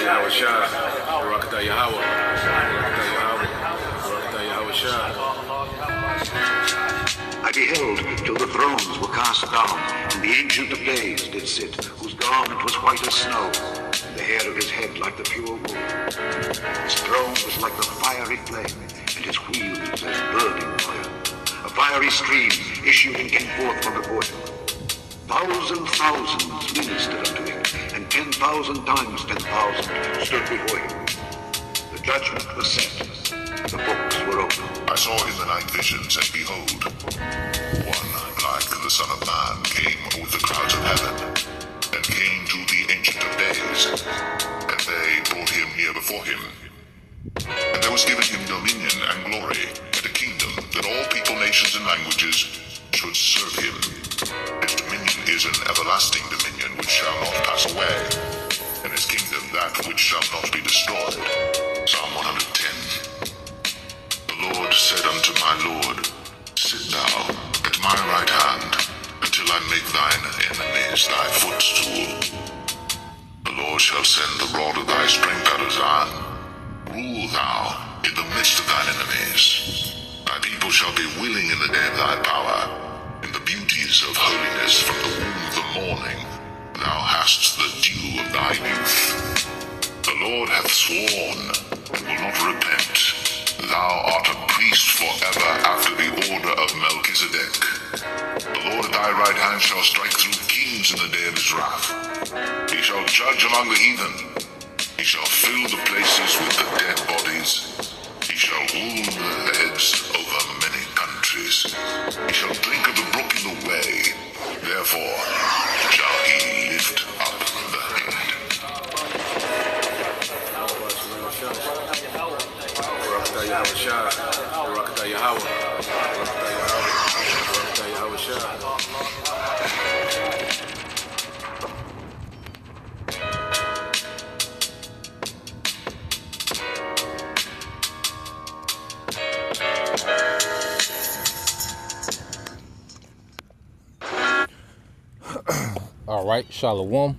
Yahweh Shah, Barakatah Yahweh, Barakatah Yahweh, Barakatah Yahweh Shah. I beheld till the thrones were cast down, and the Ancient of Days did sit, whose garment was white as snow, and the hair of his head like the pure wool. His throne was like the fiery flame, and his wheels as burning fire. A fiery stream issued and came forth from before him. Thousands ministered unto him, and 10,000 times 10,000 stood before him. The judgment was set, the books were opened. I saw in the night visions, and behold, one like the Son of Man came with the clouds of heaven, and came to the Ancient of Days, and they brought him near before him. And there was given him dominion and glory, and a kingdom, that all people, nations, and languages should serve him. His dominion is an everlasting dominion which shall not pass away, and his kingdom that which shall not be destroyed. Psalm 110. The Lord said unto my Lord, Sit thou at my right hand, until I make thine enemies thy footstool. The Lord shall send the rod of thy strength out of Zion. Rule thou in the midst of thine enemies. Thy people shall be willing in the day of thy power. In the beauties of holiness from the womb of the morning, thou hast the dew of thy youth. The Lord hath sworn, and will not repent. Thou art a priest forever after the order of Melchizedek. The Lord at thy right hand shall strike through kings in the day of his wrath. He shall judge among the heathen. He shall fill the places with the dead bodies. He shall wound the heads over many countries. He shall drink of the brook in the way. Therefore shall he lift up the head. Barakatah Yahweh Shah, Barakatah Yahweh, Barakatah Yahweh, Barakatah Yahweh Shah. All right, Shalom.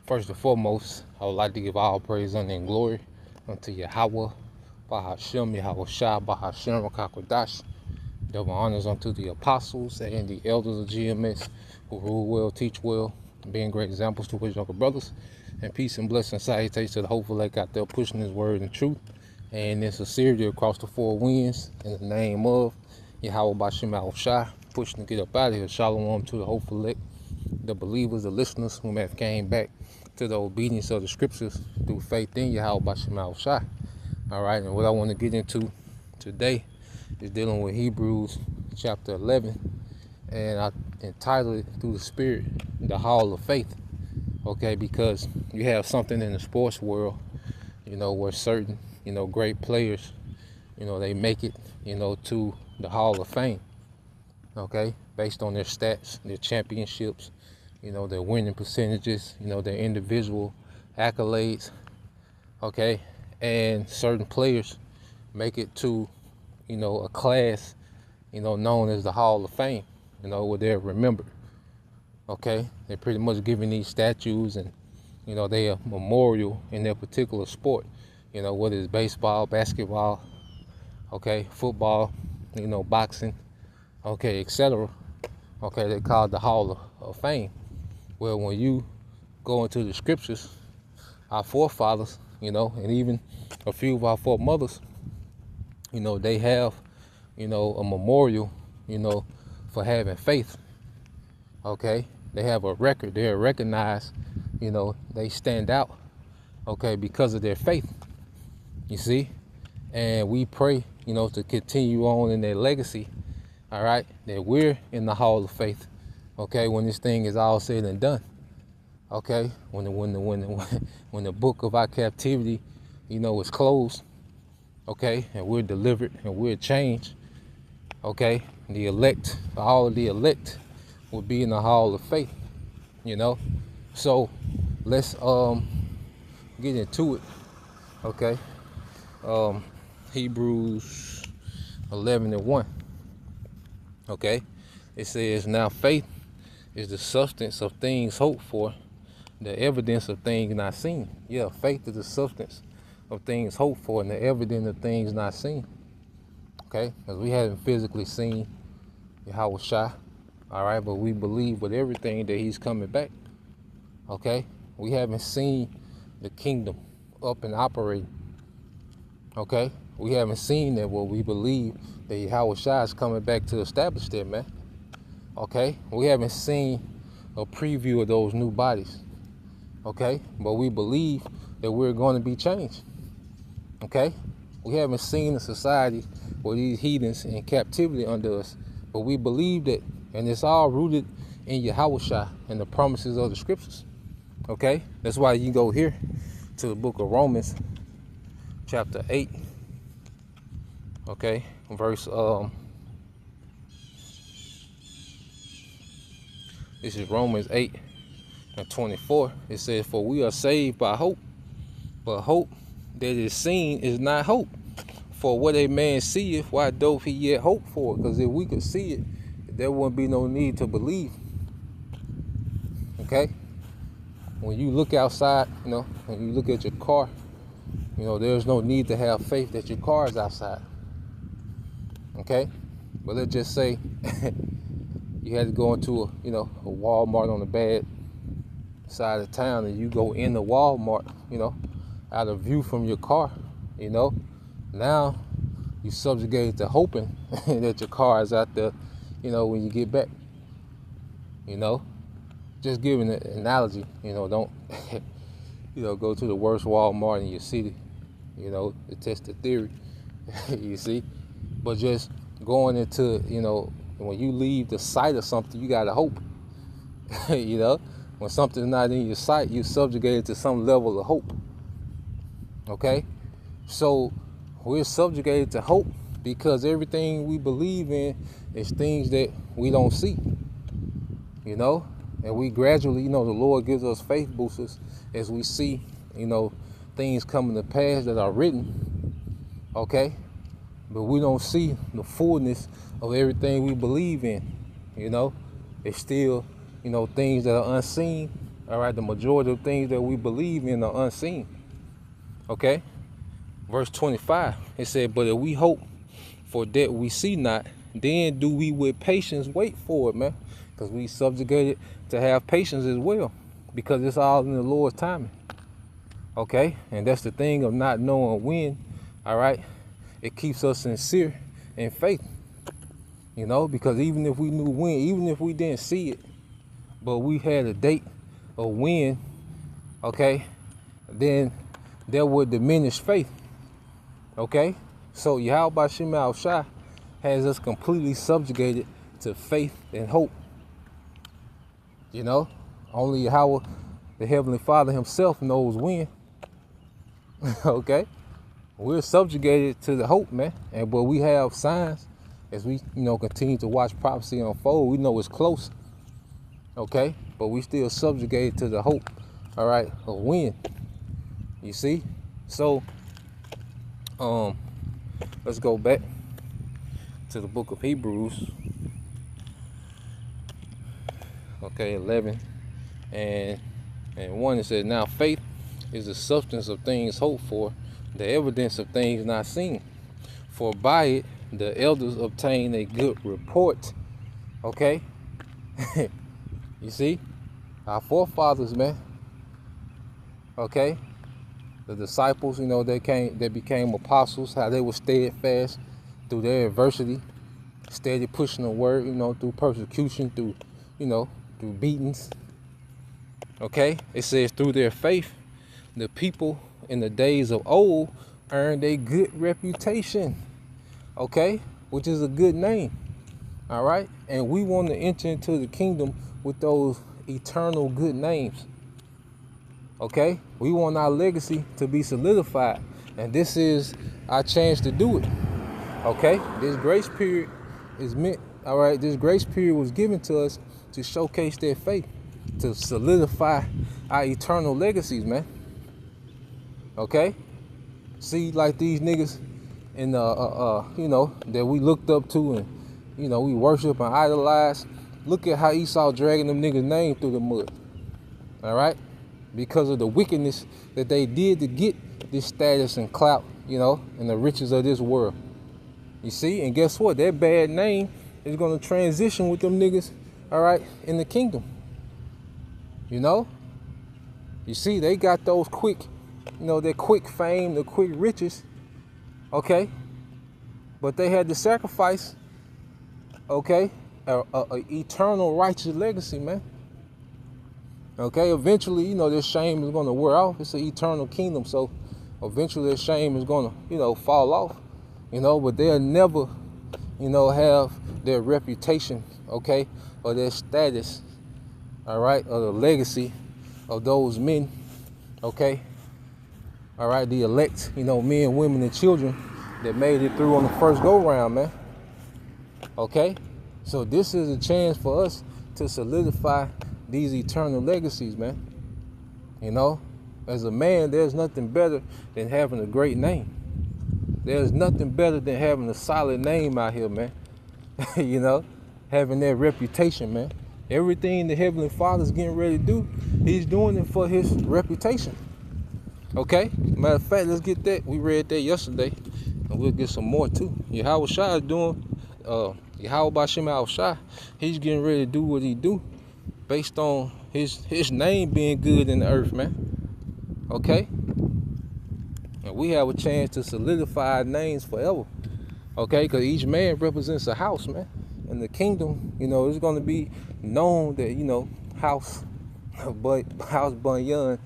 First and foremost, I would like to give all praise, honor, and glory unto Yahweh, Bahashem, Yahweh Shah, Bahashem, Rakakwadash. Double honors unto the apostles and the elders of GMS who rule well, teach well, being great examples to his younger brothers. And peace and blessing salutations to the hopeful elect out there pushing his word and truth and in sincerity across the four winds in the name of Yahweh Bahashem, Yahweh Shah, pushing to get up out of here. Shalom to the hopeful elect, the believers, the listeners who have came back to the obedience of the scriptures through faith in Yahweh Bahashem, Yahweh Shah. All right, and what I want to get into today is dealing with Hebrews chapter 11, and I entitled it Through the Spirit, the Hall of Faith. Okay, because you have something in the sports world, where certain, great players, they make it, to the Hall of Fame. Okay, based on their stats, their championships, their winning percentages, their individual accolades. Okay, and certain players make it to, a class, known as the Hall of Fame, where they're remembered. Okay, they're pretty much giving these statues and, they are memorial in their particular sport, whether it's baseball, basketball, okay, football, boxing, okay, etc. Okay, they call it the Hall of Fame. Well, when you go into the scriptures, our forefathers, and even a few of our foremothers, they have, a memorial, for having faith. Okay, they have a record. They're recognized, they stand out, okay, because of their faith. You see, and we pray, to continue on in their legacy. All right, that we're in the Hall of Faith. Okay, when this thing is all said and done. Okay, when the book of our captivity, is closed. Okay, and we're delivered and we're changed. Okay, the elect, all of the elect, will be in the Hall of Faith. So let's get into it. Okay, Hebrews 11:1. Okay, it says, now faith is the substance of things hoped for, the evidence of things not seen. Yeah, faith is the substance of things hoped for and the evidence of things not seen. Okay, because we haven't physically seen Yahweh Shai, all right, but we believe with everything that he's coming back. Okay, we haven't seen the kingdom up and operating. Okay, we haven't seen that, but we believe that Yahweh Shai is coming back to establish that, man. Okay, we haven't seen a preview of those new bodies. Okay, but we believe that we're going to be changed. Okay, we haven't seen a society where these heathens in captivity under us, but we believe that, and it's all rooted in Yahweh Shai and the promises of the scriptures. Okay, that's why you go here to the book of Romans, chapter 8. Okay, verse this is Romans 8:24. It says, "For we are saved by hope, but hope that is seen is not hope. For what a man seeth, why doth he yet hope for?" Because if we could see it, there wouldn't be no need to believe. Okay? When you look outside, when you look at your car, there's no need to have faith that your car is outside. Okay? But let's just say you had to go into a Walmart on the bad side of town, and you go in the Walmart, out of view from your car, now you subjugated to hoping that your car is out there, when you get back. Just giving an analogy, don't go to the worst Walmart in your city, to test the theory. You see, but just going into, when you leave the sight of something, you gotta hope. When something's not in your sight, you subjugated to some level of hope. Okay, so we're subjugated to hope because everything we believe in is things that we don't see. And we gradually, the Lord gives us faith boosters as we see, things coming to pass that are written. Okay, but we don't see the fullness of everything we believe in. It's still, things that are unseen. All right, the majority of things that we believe in are unseen. Okay, verse 25, it said, "But if we hope for that we see not, then do we with patience wait for it," man. Because we subjugated to have patience as well, because it's all in the Lord's timing. Okay, and that's the thing of not knowing when. All right, it keeps us sincere in faith. Because even if we knew when, even if we didn't see it, but we had a date of when, okay, then that would diminish faith. Okay, so Yahweh Shai Shai has us completely subjugated to faith and hope. Only Yahweh, the Heavenly Father himself, knows when. Okay, we're subjugated to the hope, man, but we have signs as we continue to watch prophecy unfold. We know it's close. Okay, but we still subjugated to the hope, all right, of when. You see? So let's go back to the book of Hebrews. Okay, 11 and 1, it says, "Now faith is the substance of things hoped for, the evidence of things not seen. For by it the elders obtained a good report." Okay? You see? Our forefathers, man. Okay? The disciples, they became apostles, how they were steadfast through their adversity, steady pushing the word, through persecution, through beatings. Okay? It says, "Through their faith, the people in the days of old earned a good reputation." Okay? Which is a good name. All right? And we want to enter into the kingdom with those eternal good names. Okay? We want our legacy to be solidified. And this is our chance to do it. Okay? This grace period is meant, all right, this grace period was given to us to showcase their faith, to solidify our eternal legacies, man. Okay? See, like these niggas in that we looked up to and we worship and idolize. Look at how Esau dragging them niggas' name through the mud. All right? because of the wickedness that they did to get this status and clout, you know, and the riches of this world. You see, and guess what? That bad name is going to transition with them niggas, all right, in the kingdom. You know? You see, they got those quick, you know, that quick fame, the quick riches, okay? But they had to sacrifice, okay, a eternal righteous legacy, man. Okay, eventually, you know, this shame is going to wear off. It's an eternal kingdom, so eventually this shame is going to, you know, fall off, you know, but they'll never, you know, have their reputation, okay, or their status, all right, or the legacy of those men, okay, all right, the elect, you know, men, women, and children that made it through on the first go-round, man, okay? So this is a chance for us to solidify these eternal legacies, man. You know, as a man, there's nothing better than having a great name. There's nothing better than having a solid name out here, man. You know, having that reputation, man. Everything the Heavenly Father's getting ready to do, he's doing it for his reputation. Okay? Matter of fact, let's get that. We read that yesterday, and we'll get some more too. Yahweh Shai is doing, Yahweh Bashem Al Shai, he's getting ready to do what he do based on his name being good in the earth, man. Okay? And we have a chance to solidify our names forever. Okay? Because each man represents a house, man. And the kingdom, you know, is going to be known that, you know, House Bunyan,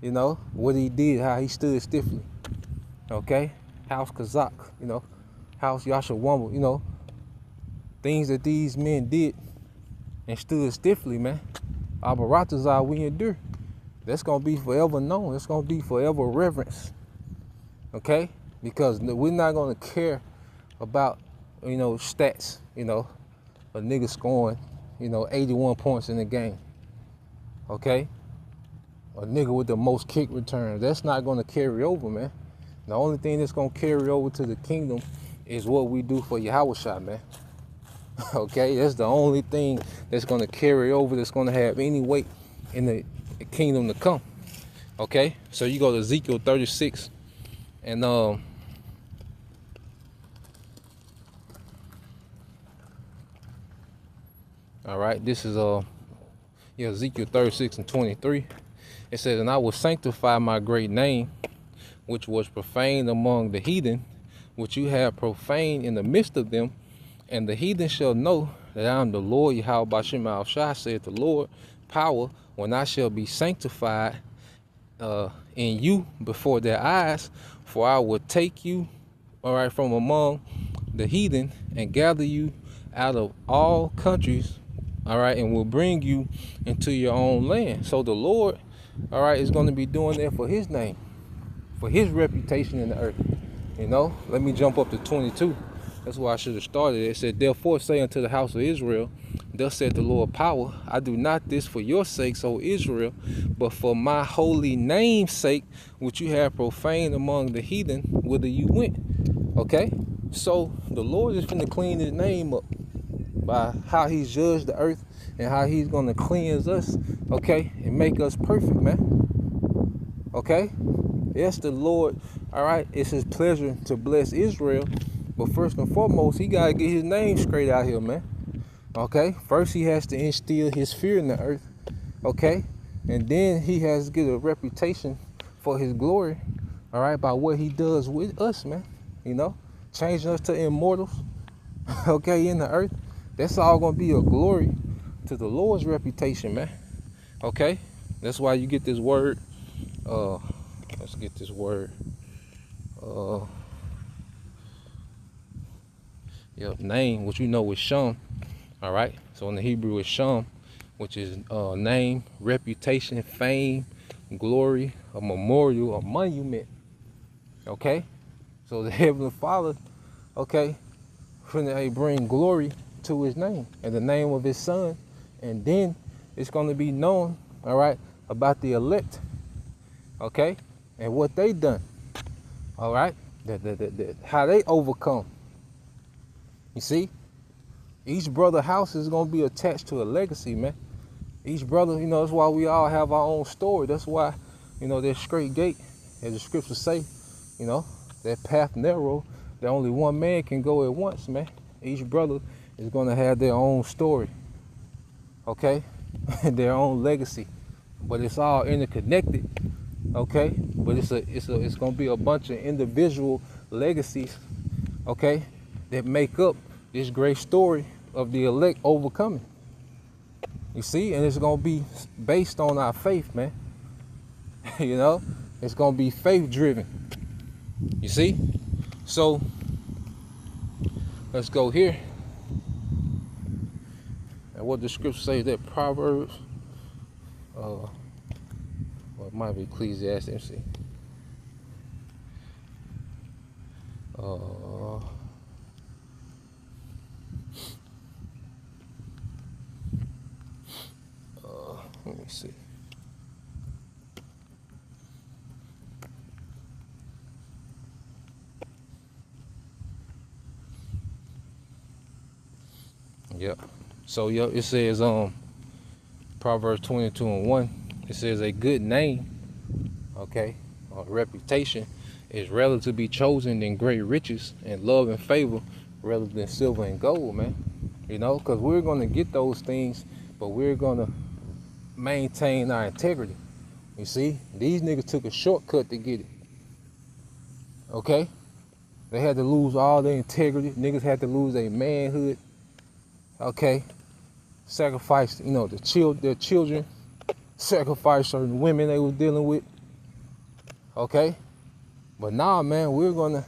you know, what he did, how he stood stiffly. Okay? House Kazak, you know, House Yashawamba, you know, things that these men did and stood stiffly, man. Abaratazar, we endure. That's going to be forever known. It's going to be forever reverenced. Okay? Because we're not going to care about, you know, stats, you know, a nigga scoring, you know, 81 points in the game. Okay? A nigga with the most kick returns. That's not going to carry over, man. The only thing that's going to carry over to the kingdom is what we do for Yahweh Shai, man. Okay? That's the only thing that's going to carry over, that's going to have any weight in the kingdom to come. Okay? So you go to Ezekiel 36 and all right, this is Ezekiel 36 and 23. It says, and I will sanctify my great name, which was profaned among the heathen, which you have profaned in the midst of them, and the heathen shall know that I am the Lord, Yahweh Bashem Al Shai, saith the Lord, power, when I shall be sanctified in you before their eyes, for I will take you, all right, from among the heathen and gather you out of all countries, all right, and will bring you into your own land. So the Lord, all right, is going to be doing that for his name, for his reputation in the earth. You know, let me jump up to 22. That's why I should have started. It said, therefore say unto the house of Israel, thus saith the Lord power, I do not this for your sakes, O Israel, but for my holy name's sake, which you have profaned among the heathen, whither you went. Okay? So the Lord is going to clean his name up by how he's judged the earth and how he's going to cleanse us, okay, and make us perfect, man. Okay? Yes, the Lord, all right, it's his pleasure to bless Israel, but first and foremost, he got to get his name straight out here, man. Okay? First, he has to instill his fear in the earth, okay? And then he has to get a reputation for his glory, all right, by what he does with us, man. You know, changing us to immortals, okay, in the earth. That's all going to be a glory to the Lord's reputation, man. Okay? That's why you get this word. Let's get this word. Name, which you know is Shem. All right? So in the Hebrew it's Shem, which is name, reputation, fame, glory, a memorial, a monument. Okay? So the Heavenly Father, okay, finna bring glory to his name and the name of his son, and then it's going to be known, all right, about the elect, okay, and what they done, all right, how they overcome. You see, each brother house is going to be attached to a legacy, man. Each brother, that's why we all have our own story. That's why, that straight gate, as the scriptures say, that path narrow, that only one man can go at once, man. Each brother is going to have their own story, okay? Their own legacy. But it's all interconnected, okay? But it's going to be a bunch of individual legacies, okay, that make up this great story of the elect overcoming. You see, and it's going to be based on our faith, man. It's going to be faith driven. You see? So, let's go here. And what the scripture says, that Proverbs, well, it might be Ecclesiastes, let me see. Let me see. Yep. So it says Proverbs 22:1. It says a good name, okay, or reputation is rather to be chosen than great riches, and love and favor rather than silver and gold, man. Because we're gonna get those things, but we're gonna maintain our integrity. You see, these niggas took a shortcut to get it. Okay? They had to lose all their integrity. Niggas had to lose their manhood. Okay? Sacrifice, their children. Sacrifice certain women they were dealing with. Okay? But now, man, we're gonna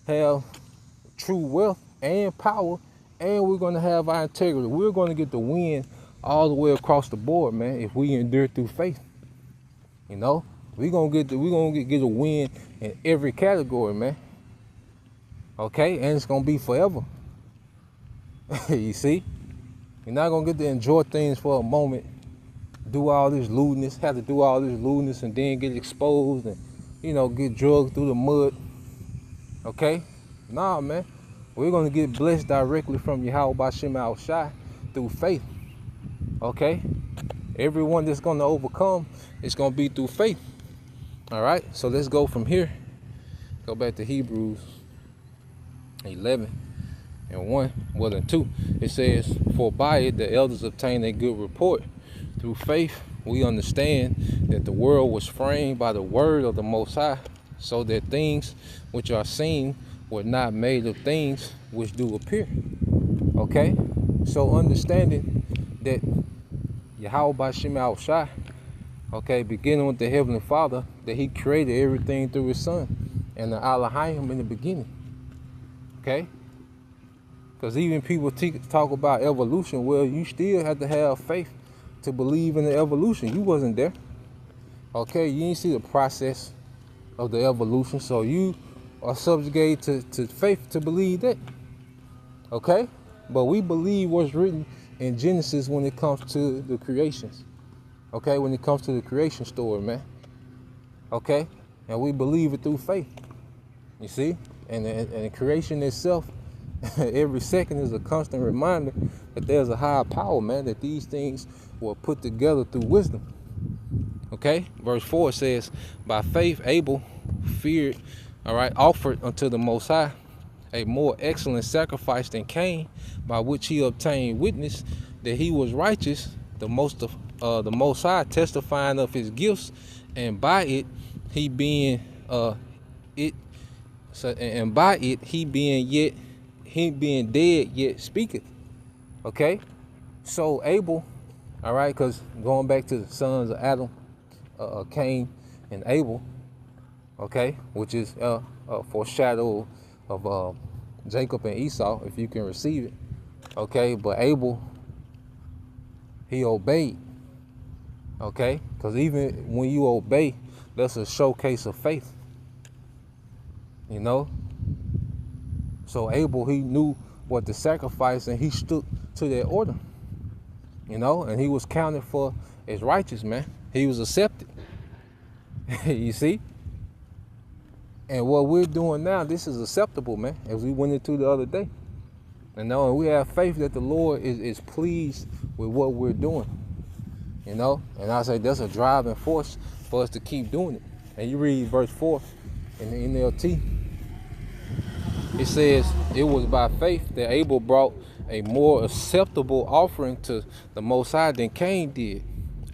have true wealth and power, and we're gonna have our integrity. We're gonna get the win all the way across the board, man, if we endure through faith. We're gonna get a win in every category, man. Okay, and it's gonna be forever. You see? You're not gonna get to enjoy things for a moment, do all this lewdness, have to do all this lewdness and then get exposed and get drugged through the mud. Okay? Nah, man. We're gonna get blessed directly from Yahweh B'Shem Yahushua through faith. Okay? Everyone that's going to overcome, it's going to be through faith. All right? So let's go from here. Go back to Hebrews 11:1, 2. It says, for by it the elders obtained a good report. Through faith we understand that the world was framed by the word of the Most High, so that things which are seen were not made of things which do appear. Okay? So understanding that Yahweh B'Shem Yahushua, okay, beginning with the Heavenly Father, that He created everything through His Son, and the Elohim in the beginning. Okay? Because even people talk about evolution. Well, you still have to have faith to believe in the evolution. You wasn't there. Okay? You didn't see the process of the evolution, so you are subjugated to faith to believe that. Okay? But we believe what's written in Genesis when it comes to the creations. Okay? When it comes to the creation story, man. Okay? And we believe it through faith. You see? And the creation itself, every second is a constant reminder that there's a higher power, man, that these things were put together through wisdom. Okay? Verse 4 says, by faith Abel feared, offered unto the Most High a more excellent sacrifice than Cain, by which he obtained witness that he was righteous, the Most High testifying of his gifts, and by it he being dead yet speaketh. Okay, so Abel, because going back to the sons of Adam, Cain and Abel, okay, which is a foreshadow of Jacob and Esau, if you can receive it. Okay, but Abel, he obeyed. Okay, because even when you obey, that's a showcase of faith. So Abel, he knew what to sacrifice, and he stood to that order. And he was counted for as righteous, man. He was accepted. You see? And what we're doing now, this is acceptable, man, as we went into the other day. And we have faith that the Lord is pleased with what we're doing. you know. And I say that's a driving force for us to keep doing it. And you read verse 4 in the NLT. It says, it was by faith that Abel brought a more acceptable offering to the Most High than Cain did.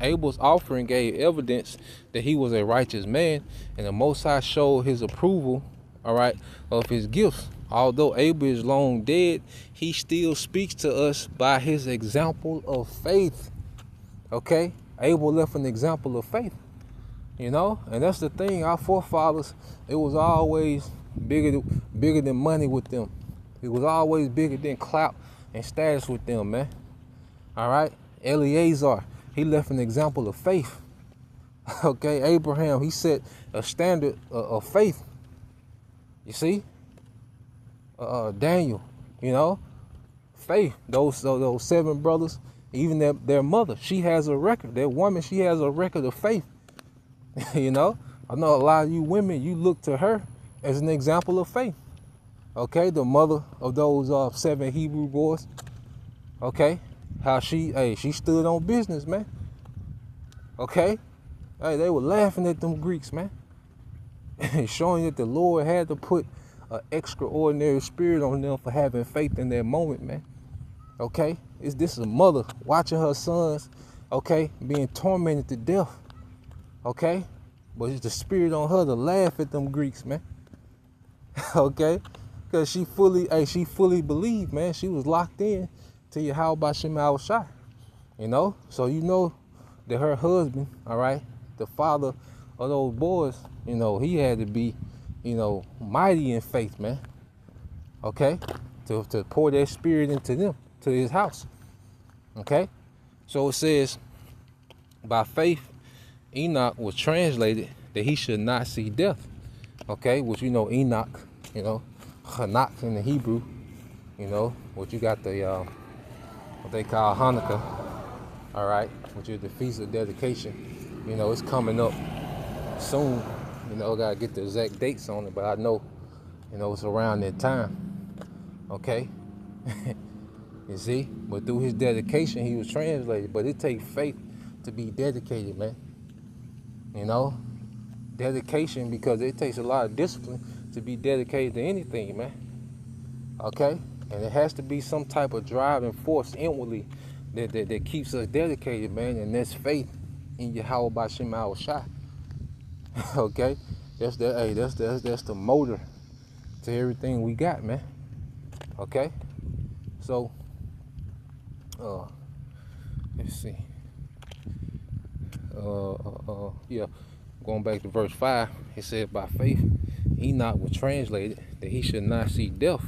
Abel's offering gave evidence that he was a righteous man, and the Most High showed his approval, all right, of his gifts. Although Abel is long dead, he still speaks to us by his example of faith. Okay? Abel left an example of faith. You know? And that's the thing. Our forefathers, it was always bigger than money with them. It was always bigger than clout and status with them, man. All right? Eleazar, he left an example of faith. Okay? Abraham, he set a standard of faith. You see? Daniel, you know, faith. Those 7 brothers, even their mother, she has a record. That woman, she has a record of faith. You know, I know a lot of you women, you look to her as an example of faith. Okay, the mother of those 7 Hebrew boys. Okay, how she stood on business, man. Okay, hey, they were laughing at them Greeks, man, showing that the Lord had to put an extraordinary spirit on them for having faith in that moment, man. Okay, this is a mother watching her sons, okay, being tormented to death. Okay, but it's the spirit on her to laugh at them Greeks, man. Okay, because she fully believed, man. She was locked in to Yahweh Shem Shai. You know, so you know that her husband, all right, the father of those boys, you know, he had to be, you know, mighty in faith, man. Okay, to pour that spirit into them, to his house. Okay, so it says, by faith, Enoch was translated that he should not see death. Okay, which you know Enoch, you know, Hanak in the Hebrew, you know, what you got the what they call Hanukkah, all right, which is the feast of dedication. You know, it's coming up soon. You know, gotta get the exact dates on it, but I know, you know, it's around that time. Okay, you see, but through his dedication, he was translated. But it takes faith to be dedicated, man. You know, dedication, because it takes a lot of discipline to be dedicated to anything, man. Okay, and it has to be some type of driving force inwardly that keeps us dedicated, man, and that's faith in Yahweh Shem Shai. Okay, that's the motor to everything we got, man. Okay, so let's see. Yeah, going back to verse 5, it said, by faith Enoch was translated that he should not see death,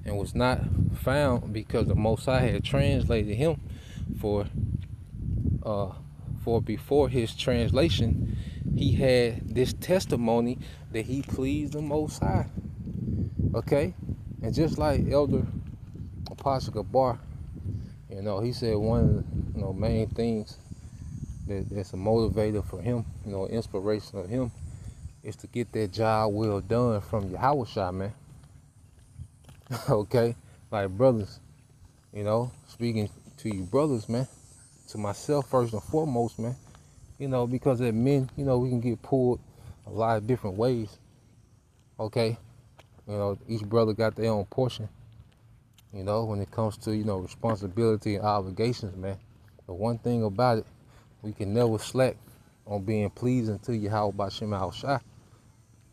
and was not found because the Most High had translated him. For before his translation, he had this testimony that he pleased the Most High. Okay, and just like Elder Apostle Gabar, you know, he said one of the, you know, main things that's a motivator for him, you know, inspiration of him, is to get that job well done from Yahweh Shai, man. Okay, like brothers, you know, speaking to you brothers, man, to myself first and foremost, man, you know, because as men, you know, we can get pulled a lot of different ways. Okay, you know, each brother got their own portion, you know, when it comes to, you know, responsibility and obligations, man. But one thing about it, we can never slack on being pleasing to Yahweh Shem Shai.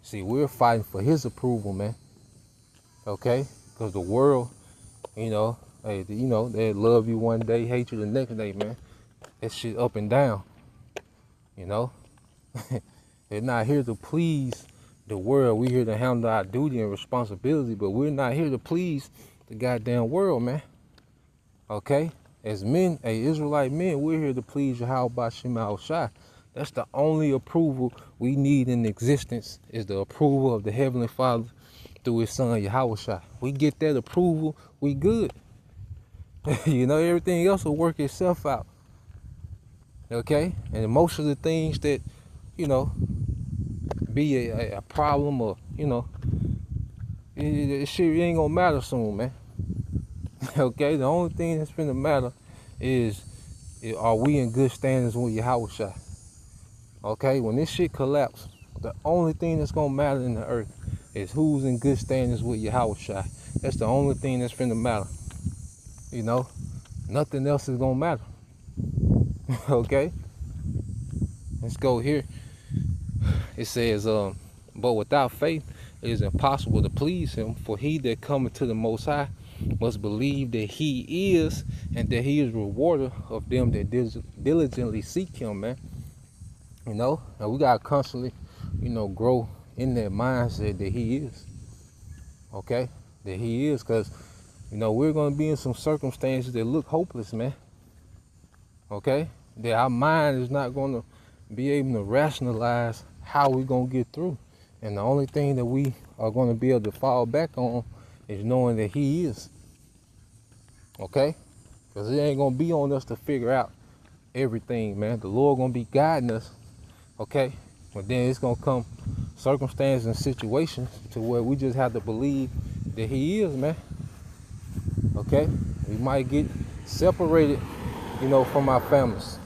See, we're fighting for his approval, man. Okay, because the world, you know, hey, you know, they love you one day, hate you the next day, man. That shit up and down, you know. They're not here to please the world. We're here to handle our duty and responsibility, but we're not here to please the goddamn world, man. Okay, as men, Israelite men, we're here to please Yahweh Shem Shai. That's the only approval we need in existence, is the approval of the Heavenly Father through his son Yahweh Shai. We get that approval, we good. You know, everything else will work itself out. Okay? And most of the things that, you know, be a problem, or, you know, it shit ain't gonna matter soon, man. Okay? The only thing that's gonna matter is Are we in good standings with Yahweh? Okay, when this shit collapse, the only thing that's gonna matter in the earth is who's in good standings with Yahweh. That's the only thing that's finna matter. You know, nothing else is gonna matter. Okay, let's go here. It says, but without faith it is impossible to please him, for he that cometh to the Most High must believe that he is, and that he is rewarder of them that diligently seek him, man. You know, and we gotta constantly, you know, grow in that mindset that he is. Okay, that he is, because, you know, we're gonna be in some circumstances that look hopeless, man. Okay, that our mind is not gonna be able to rationalize how we're gonna get through. And the only thing that we are gonna be able to fall back on is knowing that he is. Okay? Because it ain't gonna be on us to figure out everything, man. The Lord gonna be guiding us. Okay? But then it's gonna come circumstances and situations to where we just have to believe that he is, man. Okay? We might get separated, you know, from our families.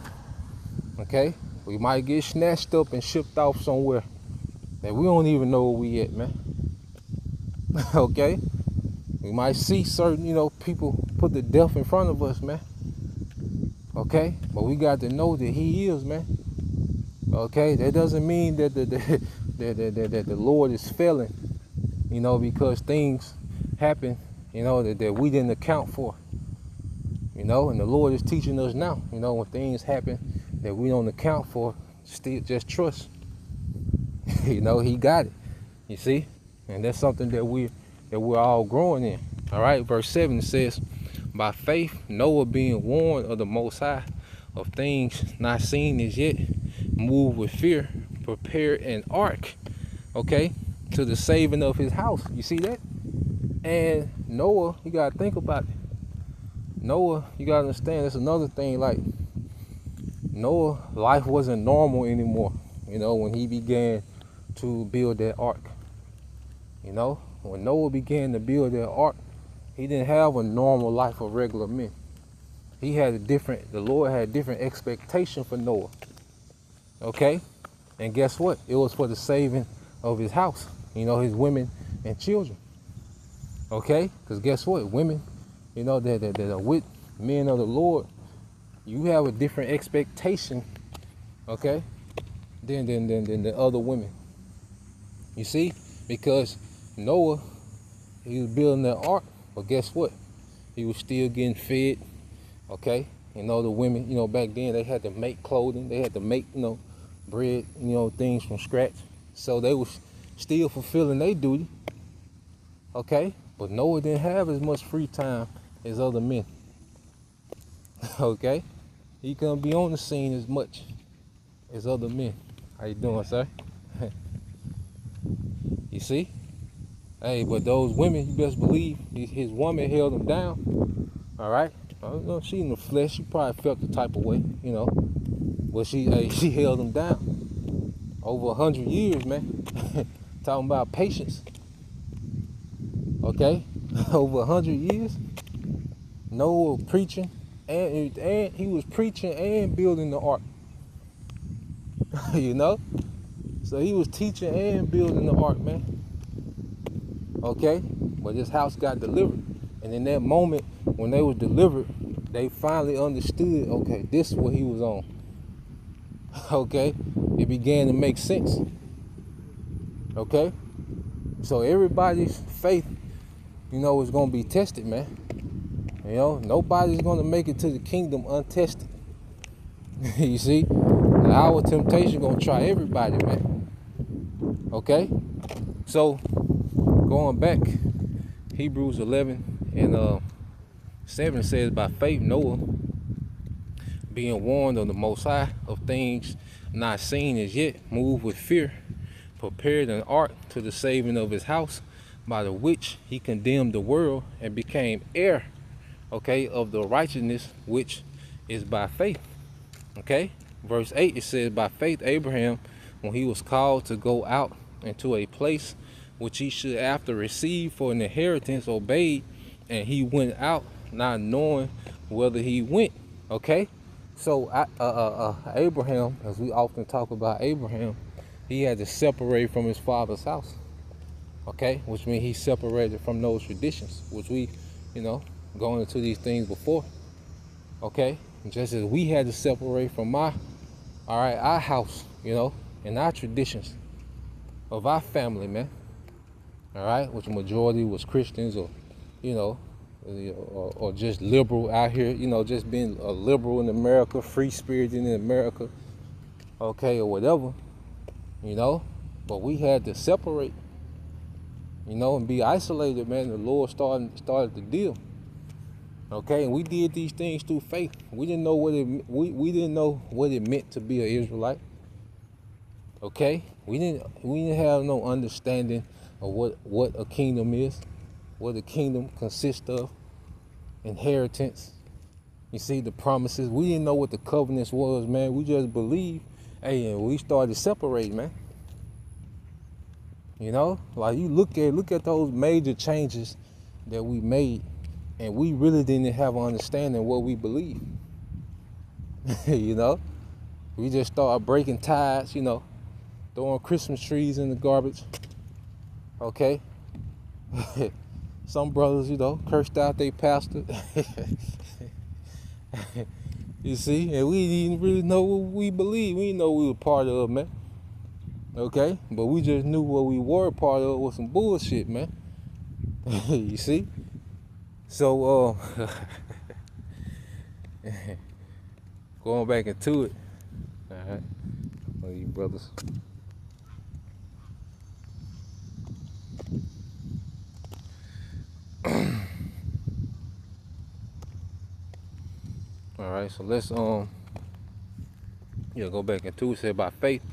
Okay? We might get snatched up and shipped off somewhere that we don't even know where we at, man. Okay? We might see certain, you know, people put the death in front of us, man. Okay? But we got to know that he is, man. Okay? That doesn't mean that the Lord is failing, you know, because things happen, you know, that we didn't account for. You know, and the Lord is teaching us now, you know, when things happen that we don't account for, still just trust. You know, he got it. You see? And that's something that we're all growing in. All right, verse 7 says, by faith Noah, being warned of the Most High of things not seen as yet, moved with fear, prepared an ark, okay, to the saving of his house. You see that? And Noah, you gotta think about it. Noah, you gotta understand, that's another thing. Like, Noah, life wasn't normal anymore, you know, when he began to build that ark. You know, when Noah began to build that ark, he didn't have a normal life of regular men. He had the Lord had a different expectation for Noah. Okay? And guess what? It was for the saving of his house, you know, his women and children. Okay? Because guess what? Women, you know, that are with men of the Lord, you have a different expectation, okay, than the other women. You see? Because Noah, he was building that ark, but guess what? He was still getting fed, okay? You know, the women, you know, back then they had to make clothing, they had to make, you know, bread, you know, things from scratch. So they was still fulfilling their duty, okay? But Noah didn't have as much free time as other men. Okay? He couldn't be on the scene as much as other men. How you doing, sir? You see? Hey, but those women, you best believe his woman held him down. All right? I don't know, she in the flesh, she probably felt the type of way, you know. But she held him down. Over 100 years, man. Talking about patience. Okay? Over 100 years. Noah preaching, and he was preaching and building the ark. You know? So he was teaching and building the ark, man. Okay? But his house got delivered. And in that moment, when they was delivered, they finally understood, okay, this is what he was on. Okay? It began to make sense. Okay? So everybody's faith, you know, is going to be tested, man. You know, nobody's going to make it to the kingdom untested. You see? Our temptation going to try everybody, man. Okay? So, going back, Hebrews 11 and 7 says, by faith Noah, being warned of the Most High of things not seen as yet, moved with fear, prepared an ark to the saving of his house, by the which he condemned the world and became heir, okay, of the righteousness which is by faith. Okay? Verse 8, it says, by faith Abraham, when he was called to go out into a place which he should after receive for an inheritance, obeyed, and he went out not knowing whether he went. Okay? So Abraham, as we often talk about Abraham, he had to separate from his father's house. Okay, which means he separated from those traditions, which we, going into these things before. Okay, just as we had to separate from our house, and our traditions of our family, man. All right, which majority was Christians, or or just liberal out here, just being a liberal in America, free spirited in America, okay, or whatever, but we had to separate, and be isolated, man. The Lord started the deal, okay, and we did these things through faith. We didn't know we didn't know what it meant to be an Israelite, okay. We didn't have no understanding of what a kingdom is, what a kingdom consists of, inheritance. You see, the promises. We didn't know what the covenants was, man. We just believed, and we started separating, man. Like you look at those major changes that we made, and we really didn't have an understanding of what we believed. We just started breaking ties, throwing Christmas trees in the garbage. Okay. Some brothers, cursed out their pastor. You see, and we didn't really know what we believed. We didn't know we were part of, man. Okay, but we just knew what we were part of was some bullshit, man. You see? So, going back into it. All right, one of you brothers. All right, so let's go back into it. Said by faith,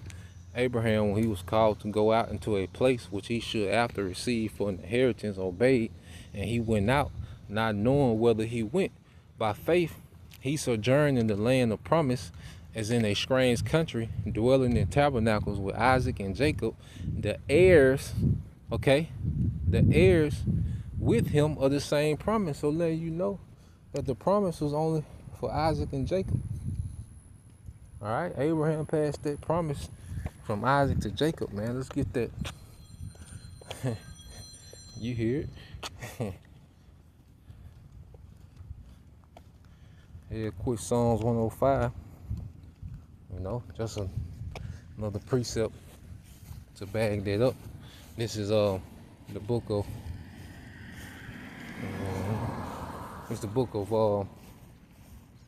Abraham, when he was called to go out into a place which he should after receive for an inheritance, obeyed, and he went out, not knowing whither he went. By faith, he sojourned in the land of promise, as in a strange country, dwelling in tabernacles with Isaac and Jacob, the heirs with him of the same promise. So letting you know that the promise was only for Isaac and Jacob. All right, Abraham passed that promise from Isaac to Jacob, man. Let's get that. You hear it? Here, quick Psalms 105. Just another precept to bag that up. This is the book of. It's the book of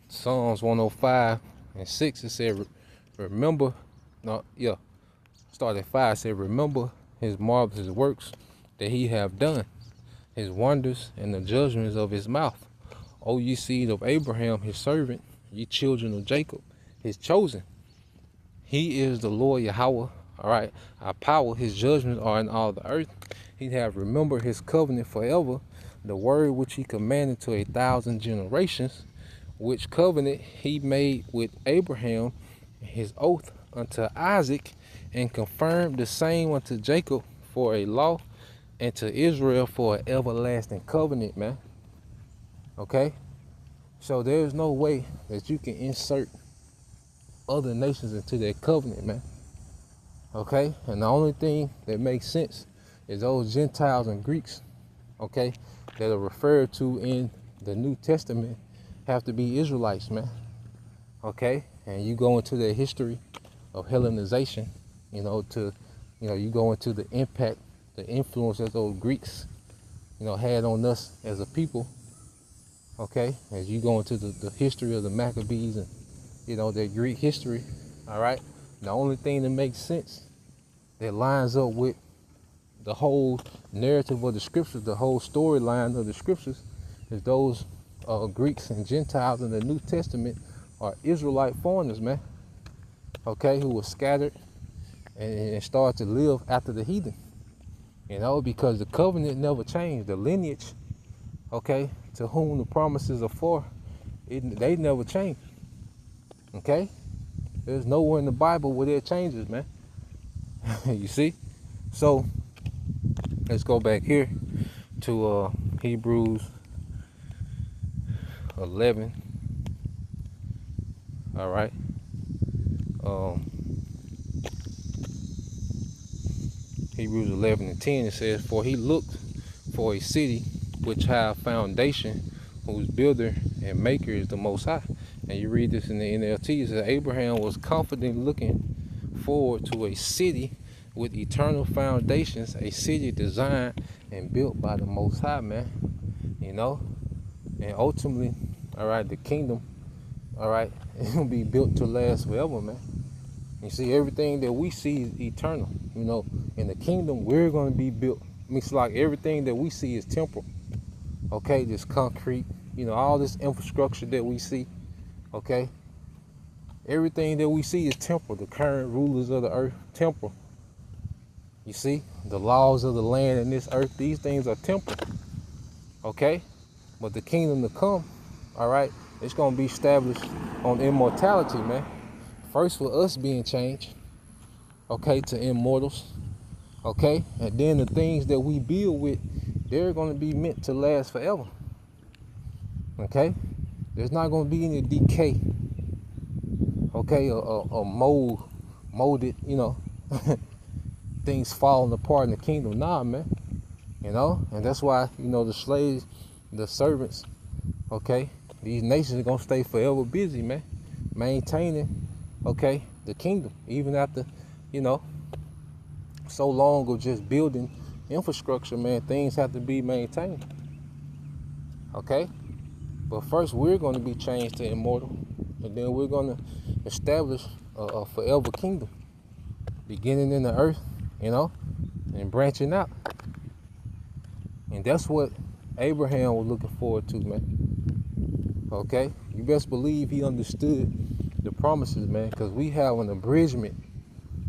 Psalms 105:6. It said, remember, start at 5. It said, remember his marvelous works that he have done, his wonders and the judgments of his mouth. O ye seed of Abraham, his servant, ye children of Jacob, his chosen. He is the Lord Yahweh. All right, our power, his judgments are in all the earth. He have remembered his covenant forever, the word which he commanded to 1,000 generations, which covenant he made with Abraham, his oath unto Isaac, and confirmed the same unto Jacob for a law, and to Israel for an everlasting covenant, man. Okay? So there's no way that you can insert other nations into that covenant, man. Okay? And the only thing that makes sense is those Gentiles and Greeks, okay, that are referred to in the New Testament have to be Israelites, man. Okay? And you go into the history of Hellenization, you go into the impact, the influence that those Greeks, had on us as a people. Okay? As you go into the history of the Maccabees and, their Greek history, all right? The only thing that makes sense, that lines up with the whole narrative of the scriptures, the whole storyline of the scriptures, is those Greeks and Gentiles in the New Testament are Israelite foreigners, man. Okay, who were scattered and started to live after the heathen. Because the covenant never changed. The lineage, okay, to whom the promises are for, they never changed. Okay? There's nowhere in the Bible where there changes, man. You see? So, let's go back here to Hebrews 11. All right. Hebrews 11 and 10, it says, "For he looked for a city which have foundation, whose builder and maker is the Most High." And you read this in the NLT, it says, Abraham was confidently looking forward to a city with eternal foundations, a city designed and built by the Most High, man. You know? And ultimately, all right, the kingdom, all right, it's going to be built to last forever, man. You see, everything that we see is eternal. You know, in the kingdom, we're going to be built. It's like everything that we see is temporal. Okay, this concrete, you know, all this infrastructure that we see. Okay, everything that we see is temporal. The current rulers of the earth, temporal. You see, the laws of the land and this earth, these things are temporal. Okay, but the kingdom to come, all right, it's going to be established on immortality, man. First for us being changed, okay, to immortals, okay? And then the things that we build with, they're going to be meant to last forever, okay? There's not going to be any decay, okay, or molded, you know, things falling apart in the kingdom. Nah, man, you know? And that's why, you know, the slaves, the servants, okay, these nations are going to stay forever busy, man, maintaining, okay, the kingdom, even after, you know, so long of just building infrastructure, man, things have to be maintained. Okay? But first we're going to be changed to immortal, and then we're going to establish a forever kingdom, beginning in the earth, you know, and branching out. And that's what Abraham was looking forward to, man. Okay? You best believe he understood the promises, man, because we have an abridgment.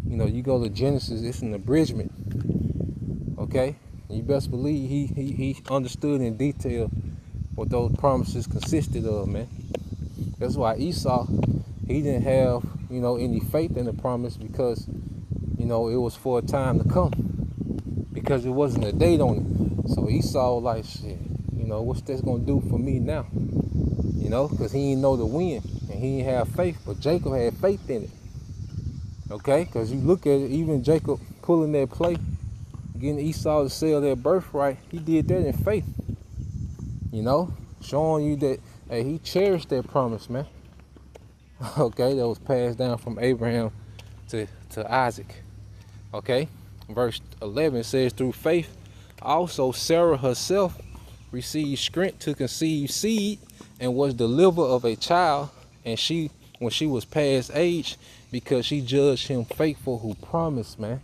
You know, you go to Genesis, it's an abridgment. Okay, you best believe he understood in detail what those promises consisted of, man. That's why Esau, he didn't have, you know, any faith in the promise, because, you know, it was for a time to come, because it wasn't a date on it. So Esau like, shit, you know, what's this gonna do for me now? You know, because he didn't know the when. He didn't have faith, but Jacob had faith in it. Okay, because you look at it, even Jacob pulling that play, getting Esau to sell their birthright, he did that in faith. You know, showing you that, hey, he cherished that promise, man. Okay, that was passed down from Abraham to Isaac. Okay, verse 11 says, "Through faith also Sarah herself received strength to conceive seed, and was delivered of a child, and she, when she was past age, because she judged him faithful who promised," man.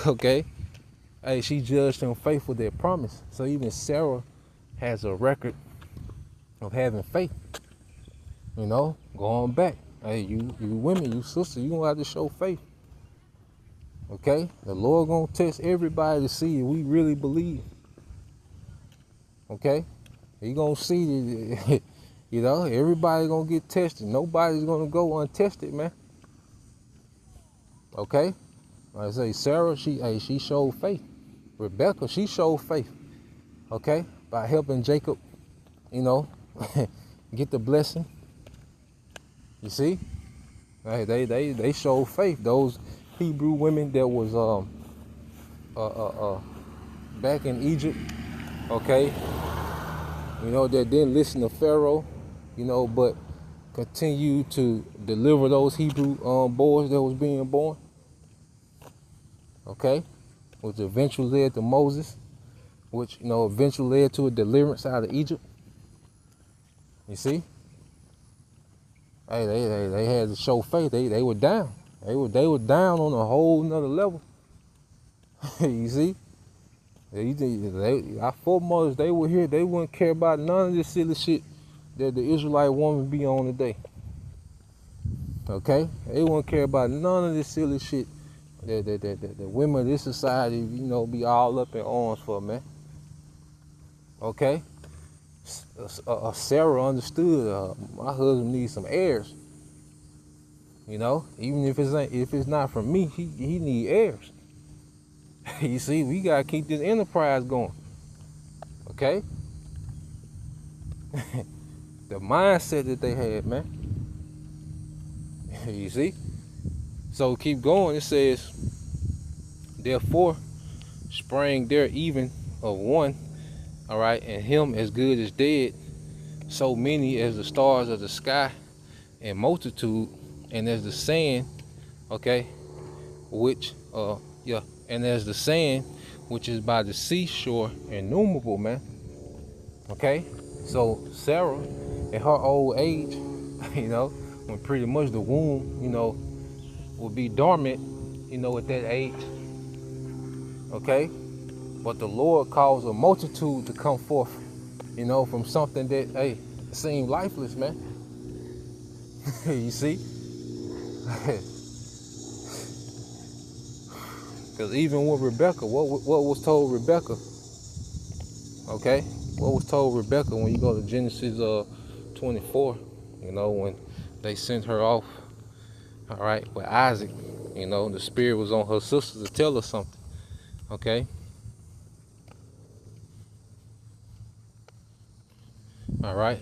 Okay, hey, she judged him faithful that promise. So even Sarah has a record of having faith. You know, going back, hey, you women, you sisters, you gonna have to show faith. Okay, the Lord gonna test everybody to see if we really believe. Okay, He gonna see that, you know, everybody gonna get tested. Nobody's gonna go untested, man. Okay, like I say, Sarah, she showed faith. Rebecca, she showed faith. Okay, by helping Jacob, you know, get the blessing. You see, hey, they showed faith. Those Hebrew women that was back in Egypt, okay, you know, that didn't listen to Pharaoh, you know, but continue to deliver those Hebrew boys that was being born, okay, which eventually led to Moses, which, you know, eventually led to a deliverance out of Egypt. You see, hey, they had to show faith. They were down. They were down on a whole nother level. You see, our foremothers, they were here. They wouldn't care about none of this silly shit that the Israelite woman be on today. Okay, they wouldn't care about none of this silly shit that the women of this society, you know, be all up in arms for, man. Okay, Sarah understood. My husband needs some heirs. You know, even if it's not from me, he need heirs. You see, we gotta keep this enterprise going. Okay, the mindset that they had, man. You see? So keep going. It says, therefore sprang there even of one, all right, and him as good as dead, so many as the stars of the sky, and multitude, and as the sand, okay, which and as the sand which is by the seashore, innumerable, man. Okay, so Sarah, in her old age, when pretty much the womb, will be dormant, at that age. Okay, but the Lord caused a multitude to come forth, from something that, seemed lifeless, man. You see? Because even with Rebecca, what was told Rebecca? Okay, what was told Rebecca when you go to Genesis 24? When they sent her off, all right, with Isaac. The spirit was on her sister to tell her something. Okay. All right.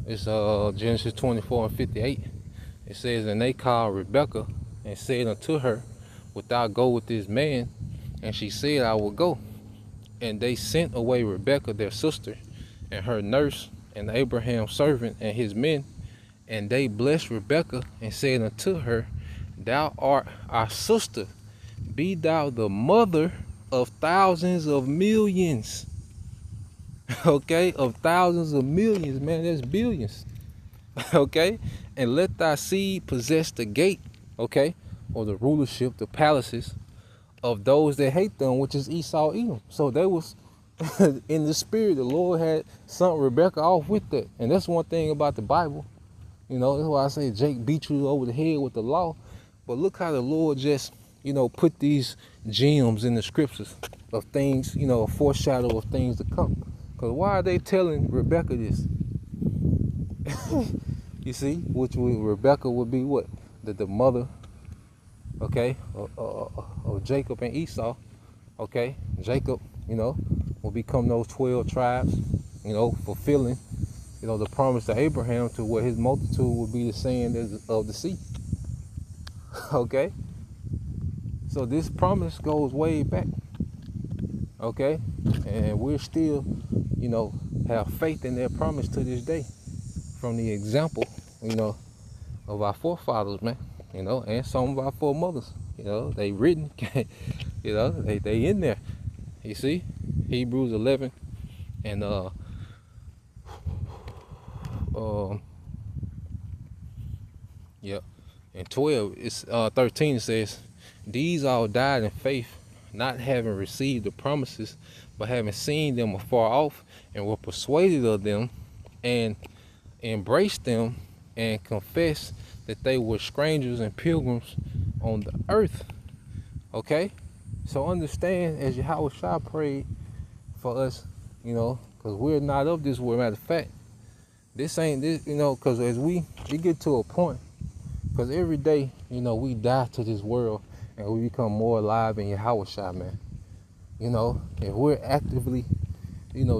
It's Genesis 24 and 58. It says, and they called Rebecca and said unto her, wilt thou go with this man? And she said, I will go. And they sent away Rebecca their sister, and her nurse, and Abraham's servant, and his men. And they blessed Rebekah and said unto her, thou art our sister, be thou the mother of thousands of millions. Okay, of thousands of millions, man, that's billions. Okay, and let thy seed possess the gate, okay, or the rulership, the palaces of those that hate them, which is Esau, Edom. So they was in the spirit, the Lord had sent Rebekah off with that. And that's one thing about the Bible. That's why I say Jake beat you over the head with the law. But look how the Lord just, put these gems in the scriptures of things, a foreshadow of things to come. Because why are they telling Rebekah this? You see, Rebekah would be what? The mother, okay, of Jacob and Esau. Okay, Jacob, will become those 12 tribes, fulfilling, the promise to Abraham, to where his multitude will be the sand of the sea. Okay, so this promise goes way back. Okay, and we're still, have faith in that promise to this day, from the example, of our forefathers, man, and some of our foremothers. They written, they in there. You see, Hebrews 11 and and 12, it's 13 says, these all died in faith, not having received the promises, but having seen them afar off, and were persuaded of them, and embraced them, and confessed that they were strangers and pilgrims on the earth. Okay, so understand, as Yahweh Shah prayed for us, because we're not of this world. Matter of fact, this ain't this, because as we get to a point, because every day, we die to this world and we become more alive in Yahweh Shah, man. If we're actively,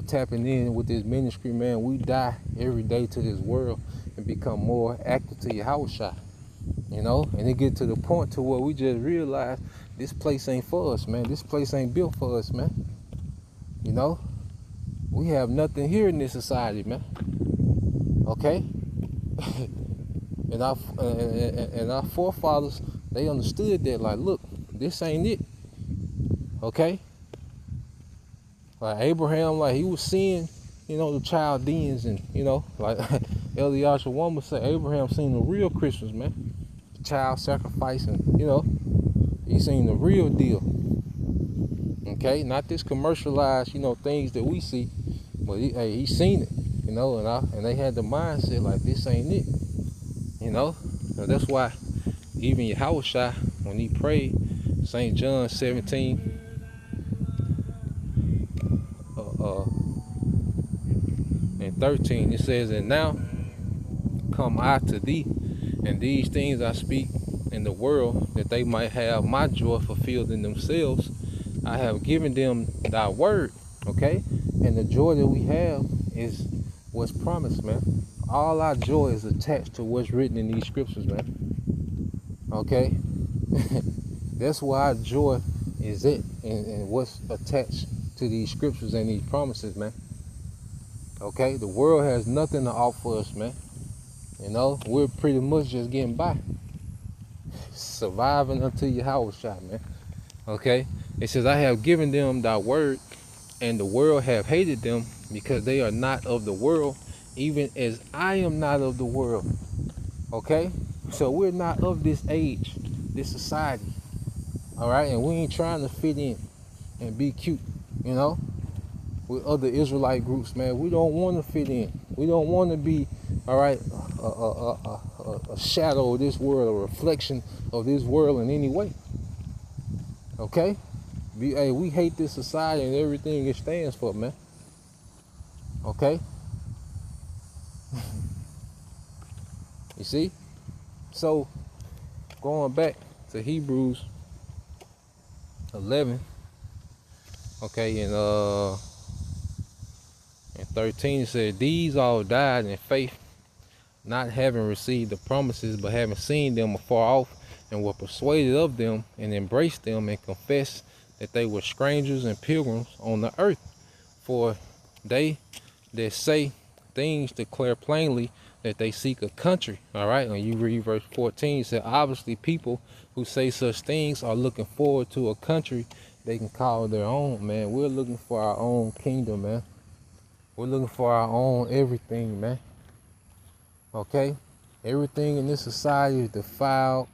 tapping in with this ministry, man, we die every day to this world and become more active to Yahweh Shah. And it get to the point to where we just realize this place ain't for us, man. This place ain't built for us, man. We have nothing here in this society, man. Okay? and our forefathers, they understood that, like, look, this ain't it. Okay? Like Abraham, like he was seeing, the Chaldeans, and like Eliashah one would say, Abraham seen the real Christians, man. Child sacrifice, and he seen the real deal. Okay, not this commercialized, things that we see, but he seen it, and they had the mindset like this ain't it, So that's why even Yahweh Shah, when he prayed, St. John 17. And 13, it says, and now come I to thee, and these things I speak in the world, that they might have my joy fulfilled in themselves. I have given them thy word. Okay, and the joy that we have is what's promised, man. All our joy is attached to what's written in these scriptures, man. Okay? That's where our joy is at, and what's attached to these scriptures and these promises, man. Okay? The world has nothing to offer us, man. You know, we're pretty much just getting by. Surviving until your house shot, man. Okay? It says, I have given them thy word, and the world have hated them, because they are not of the world, even as I am not of the world. Okay? So we're not of this age, this society. All right? And we ain't trying to fit in and be cute, you know, with other Israelite groups, man. We don't want to fit in. We don't want to be, all right, a shadow of this world, a reflection of this world in any way. Okay? We hate this society and everything it stands for, man. Okay? You see? So, going back to Hebrews 11, okay, and 13 it said, these all died in faith, not having received the promises, but having seen them afar off, and were persuaded of them, and embraced them, and confessed that they were strangers and pilgrims on the earth. For they that say things declare plainly that they seek a country. All right, and you read verse 14, it said, obviously people who say such things are looking forward to a country they can call their own, man. We're looking for our own kingdom, man. We're looking for our own everything, man. Okay? Everything in this society is defiled.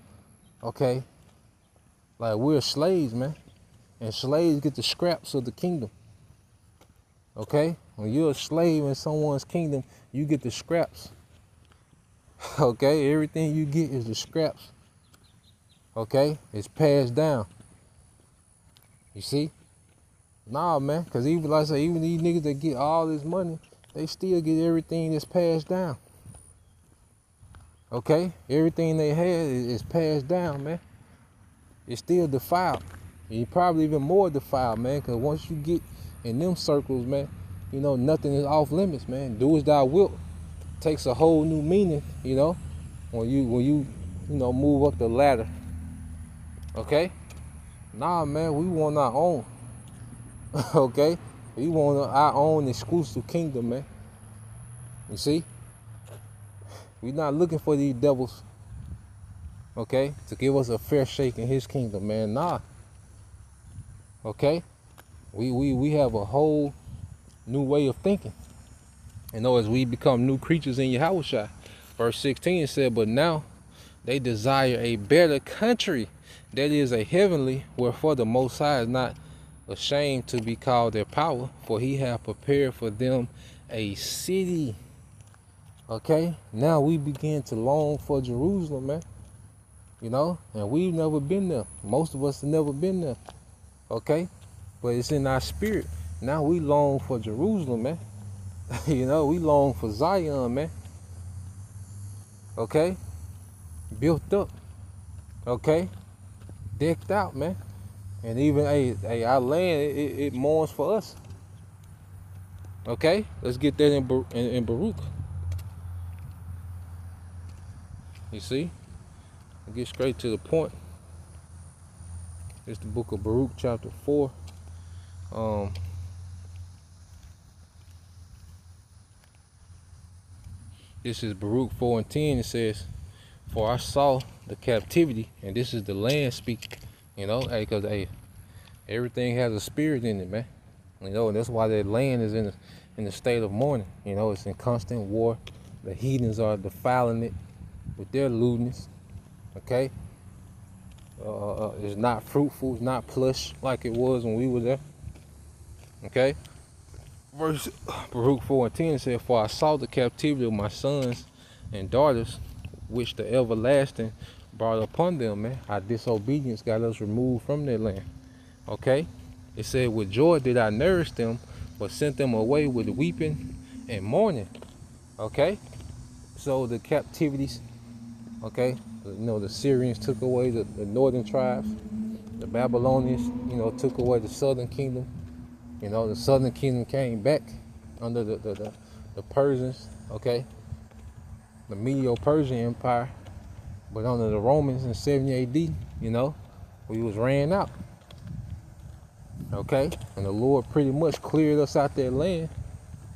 Okay? Like, we're slaves, man. And slaves get the scraps of the kingdom. Okay? When you're a slave in someone's kingdom, you get the scraps. Okay? Everything you get is the scraps. Okay? It's passed down. You see? Nah, man. Because even, like I say, even these niggas that get all this money, they still get everything that's passed down. Okay? Everything they had is passed down, man. It's still defiled. And probably even more defiled, man, because once you get in them circles, man, you know, nothing is off limits, man. Do as thou wilt takes a whole new meaning, you know, when you know, move up the ladder. Okay? Nah, man, we want our own. Okay? We want our own exclusive kingdom, man. You see? We're not looking for these devils, okay, to give us a fair shake in his kingdom, man. Nah. Okay? We have a whole new way of thinking. You know, as we become new creatures in Yahushua. Verse 16 said, but now they desire a better country, that is a heavenly, wherefore the Most High is not ashamed to be called their power, for he hath prepared for them a city. Okay, now we begin to long for Jerusalem, man. You know, and we've never been there. Most of us have never been there. Okay, but it's in our spirit. Now we long for Jerusalem, man. You know, we long for Zion, man. Okay, built up. Okay, decked out, man. And even our land, it mourns for us. Okay, let's get that in Baruch. You see, I'll get straight to the point. It's the book of Baruch, chapter 4. This is Baruch 4 and 10. It says, for I saw the captivity, and this is the land speaking. You know, because everything has a spirit in it, man. You know, and that's why that land is in the state of mourning. You know, it's in constant war. The heathens are defiling it with their lewdness. Okay, it's not fruitful, it's not plush like it was when we were there. Okay, verse Baruch 4 and 10 said, for I saw the captivity of my sons and daughters, which the everlasting brought upon them, man. Our disobedience got us removed from their land. Okay, it said, with joy did I nourish them, but sent them away with weeping and mourning. Okay, so the captivities, okay, you know, the Syrians took away the northern tribes. The Babylonians, you know, took away the southern kingdom. You know, the southern kingdom came back under the Persians, okay? the Medo-Persian Empire, but under the Romans in 70 AD, you know, we was ran out. Okay, and the Lord pretty much cleared us out that land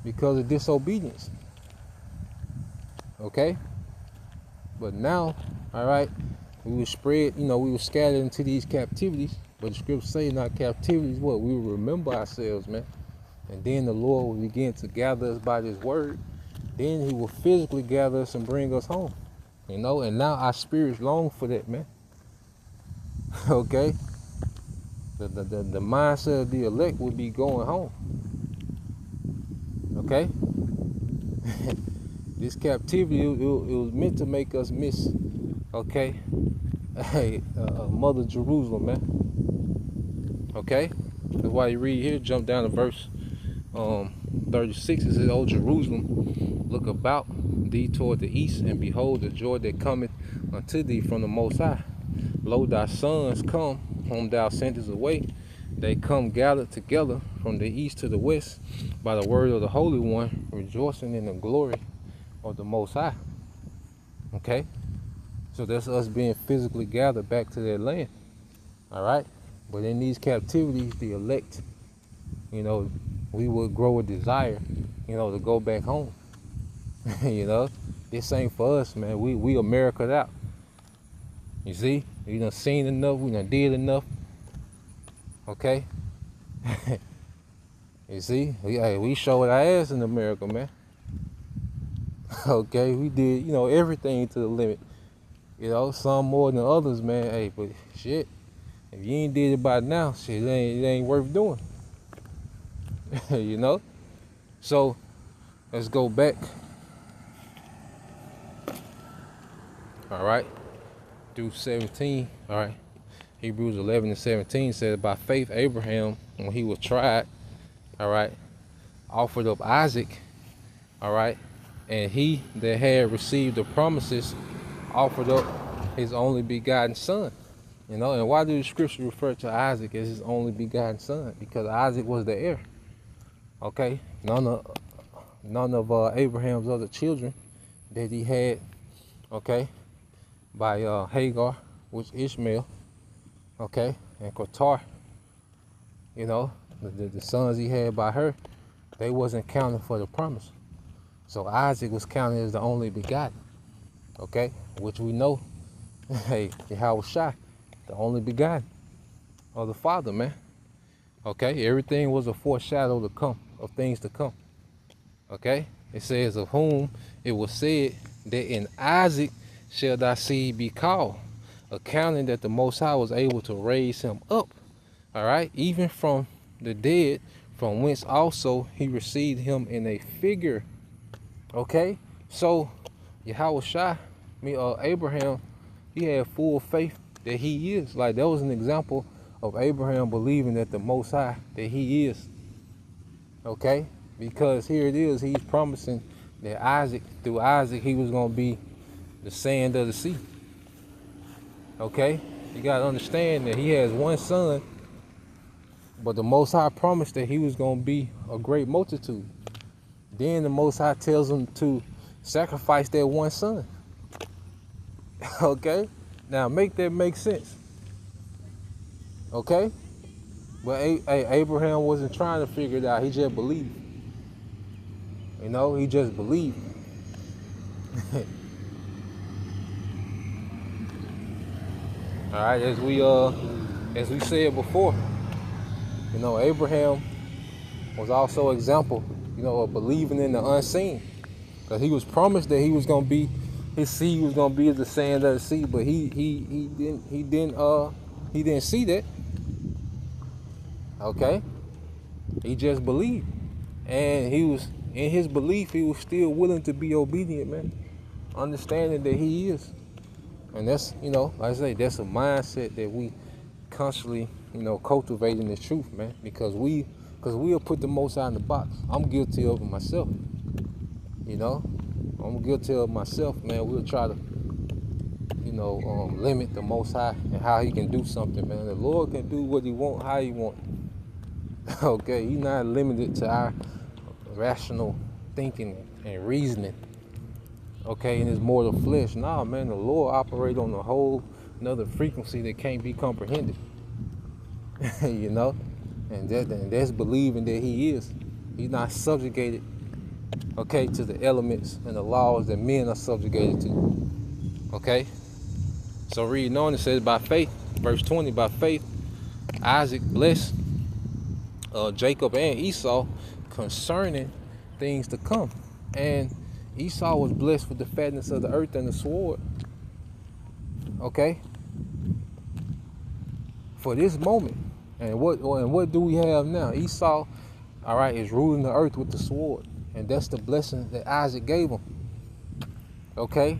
because of disobedience. Okay, but now, all right, we were spread, you know, we were scattered into these captivities, but the scriptures say in our captivities, what? We will remember ourselves, man. And then the Lord will begin to gather us by this word. Then he will physically gather us and bring us home, you know, and now our spirits long for that, man. Okay, the mindset of the elect would be going home. Okay, this captivity, it was meant to make us miss, okay, hey, Mother Jerusalem, man. Okay, that's why you read here, jump down to verse 36. It says, "O Jerusalem, look about thee toward the east, and behold the joy that cometh unto thee from the Most High. Lo, thy sons come, whom thou sentest away. They come gathered together from the east to the west by the word of the Holy One, rejoicing in the glory of the Most High." Okay? So that's us being physically gathered back to their land. All right? But in these captivities, the elect, you know, we would grow a desire, you know, to go back home. You know? This ain't for us, man. We America'd out. You see? We done seen enough. We done did enough. Okay? You see? We showed our ass in America, man. Okay? We did, you know, everything to the limit. You know, some more than others, man. Hey, but shit, if you ain't did it by now, shit, it ain't worth doing. You know? So, let's go back. All right? Through 17, all right? Hebrews 11 and 17 says, "By faith Abraham, when he was tried, all right, offered up Isaac, all right, and he that had received the promises offered up his only begotten son." You know, and why do the scripture refer to Isaac as his only begotten son? Because Isaac was the heir. Okay, none of Abraham's other children that he had, okay, by Hagar, which Ishmael, okay, and Qatar, you know, the sons he had by her, they wasn't counted for the promise. So Isaac was counted as the only begotten, okay, which we know, hey, Yahweh Shai, the only begotten of the Father, man. Okay, everything was a foreshadow to come, of things to come. Okay, it says, "Of whom it was said that in Isaac shall thy seed be called," accounting that the Most High was able to raise him up, all right, even from the dead, from whence also he received him in a figure. Okay, so Yahweh Shai, Abraham, he had full faith that he is. Like, that was an example of Abraham believing that the Most High, that he is. Okay, because here it is, he's promising that Isaac, through Isaac, he was going to be the sand of the sea. Okay, you got to understand that he has one son, but the Most High promised that he was going to be a great multitude. Then the Most High tells him to sacrifice that one son. Okay, now make that make sense. Okay, but Abraham wasn't trying to figure it out. He just believed. You know, he just believed. All right, as we said before, you know, Abraham was also an example, you know, of believing in the unseen, because he was promised that he was gonna be, his seed was gonna be as the sand of the sea, but he didn't see that. Okay, he just believed, and he was in his belief. He was still willing to be obedient, man, understanding that he is. And that's, you know, like I say, that's a mindset that we constantly, you know, cultivating the truth, man, because we'll put the Most High in the box. I'm guilty of it myself. You know, I'm guilty of myself, man. We'll try to, you know, limit the Most High and how he can do something, man. The Lord can do what he want, how he want. Okay, he's not limited to our rational thinking and reasoning. okay, in his mortal flesh. Nah, man, the Lord operate on a whole another frequency that can't be comprehended. You know, and that's believing that he's not subjugated, okay, to the elements and the laws that men are subjugated to. Okay, so reading on, it says, by faith, verse 20, by faith Isaac blessed Jacob and Esau concerning things to come, and Esau was blessed with the fatness of the earth and the sword. Okay, for this moment. And what do we have now? Esau, all right, is ruling the earth with the sword, and that's the blessing that Isaac gave him. Okay,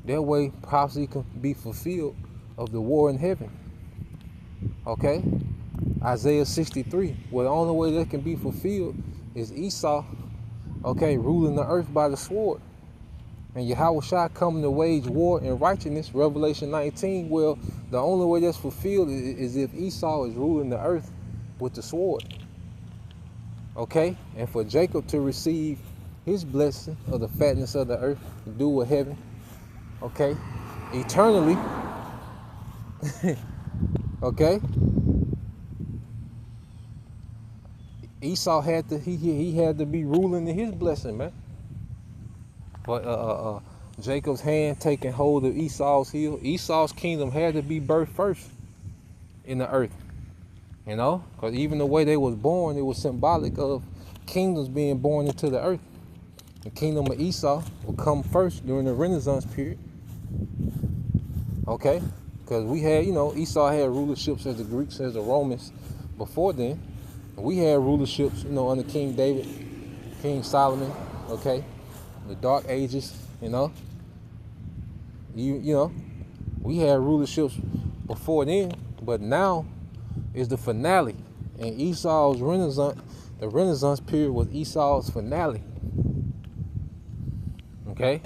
that way prophecy can be fulfilled of the war in heaven. Okay, Isaiah 63. Well, the only way that can be fulfilled is Esau, okay, ruling the earth by the sword, and Yahushua coming to wage war in righteousness. Revelation 19. Well, the only way that's fulfilled is if Esau is ruling the earth with the sword. Okay, and for Jacob to receive his blessing of the fatness of the earth, the dew of heaven, okay, eternally. Okay, Esau had to he had to be ruling in his blessing, man. But Jacob's hand taking hold of Esau's heel. Esau's kingdom had to be birthed first in the earth, you know, because even the way they was born, it was symbolic of kingdoms being born into the earth. The kingdom of Esau will come first during the Renaissance period. Okay, because we had, you know, Esau had rulerships as the Greeks, as the Romans before then. We had rulerships, you know, under King David, King Solomon, okay, the Dark Ages, you know. You know, we had rulerships before then, but now is the finale. And Esau's Renaissance, the Renaissance period was Esau's finale. Okay?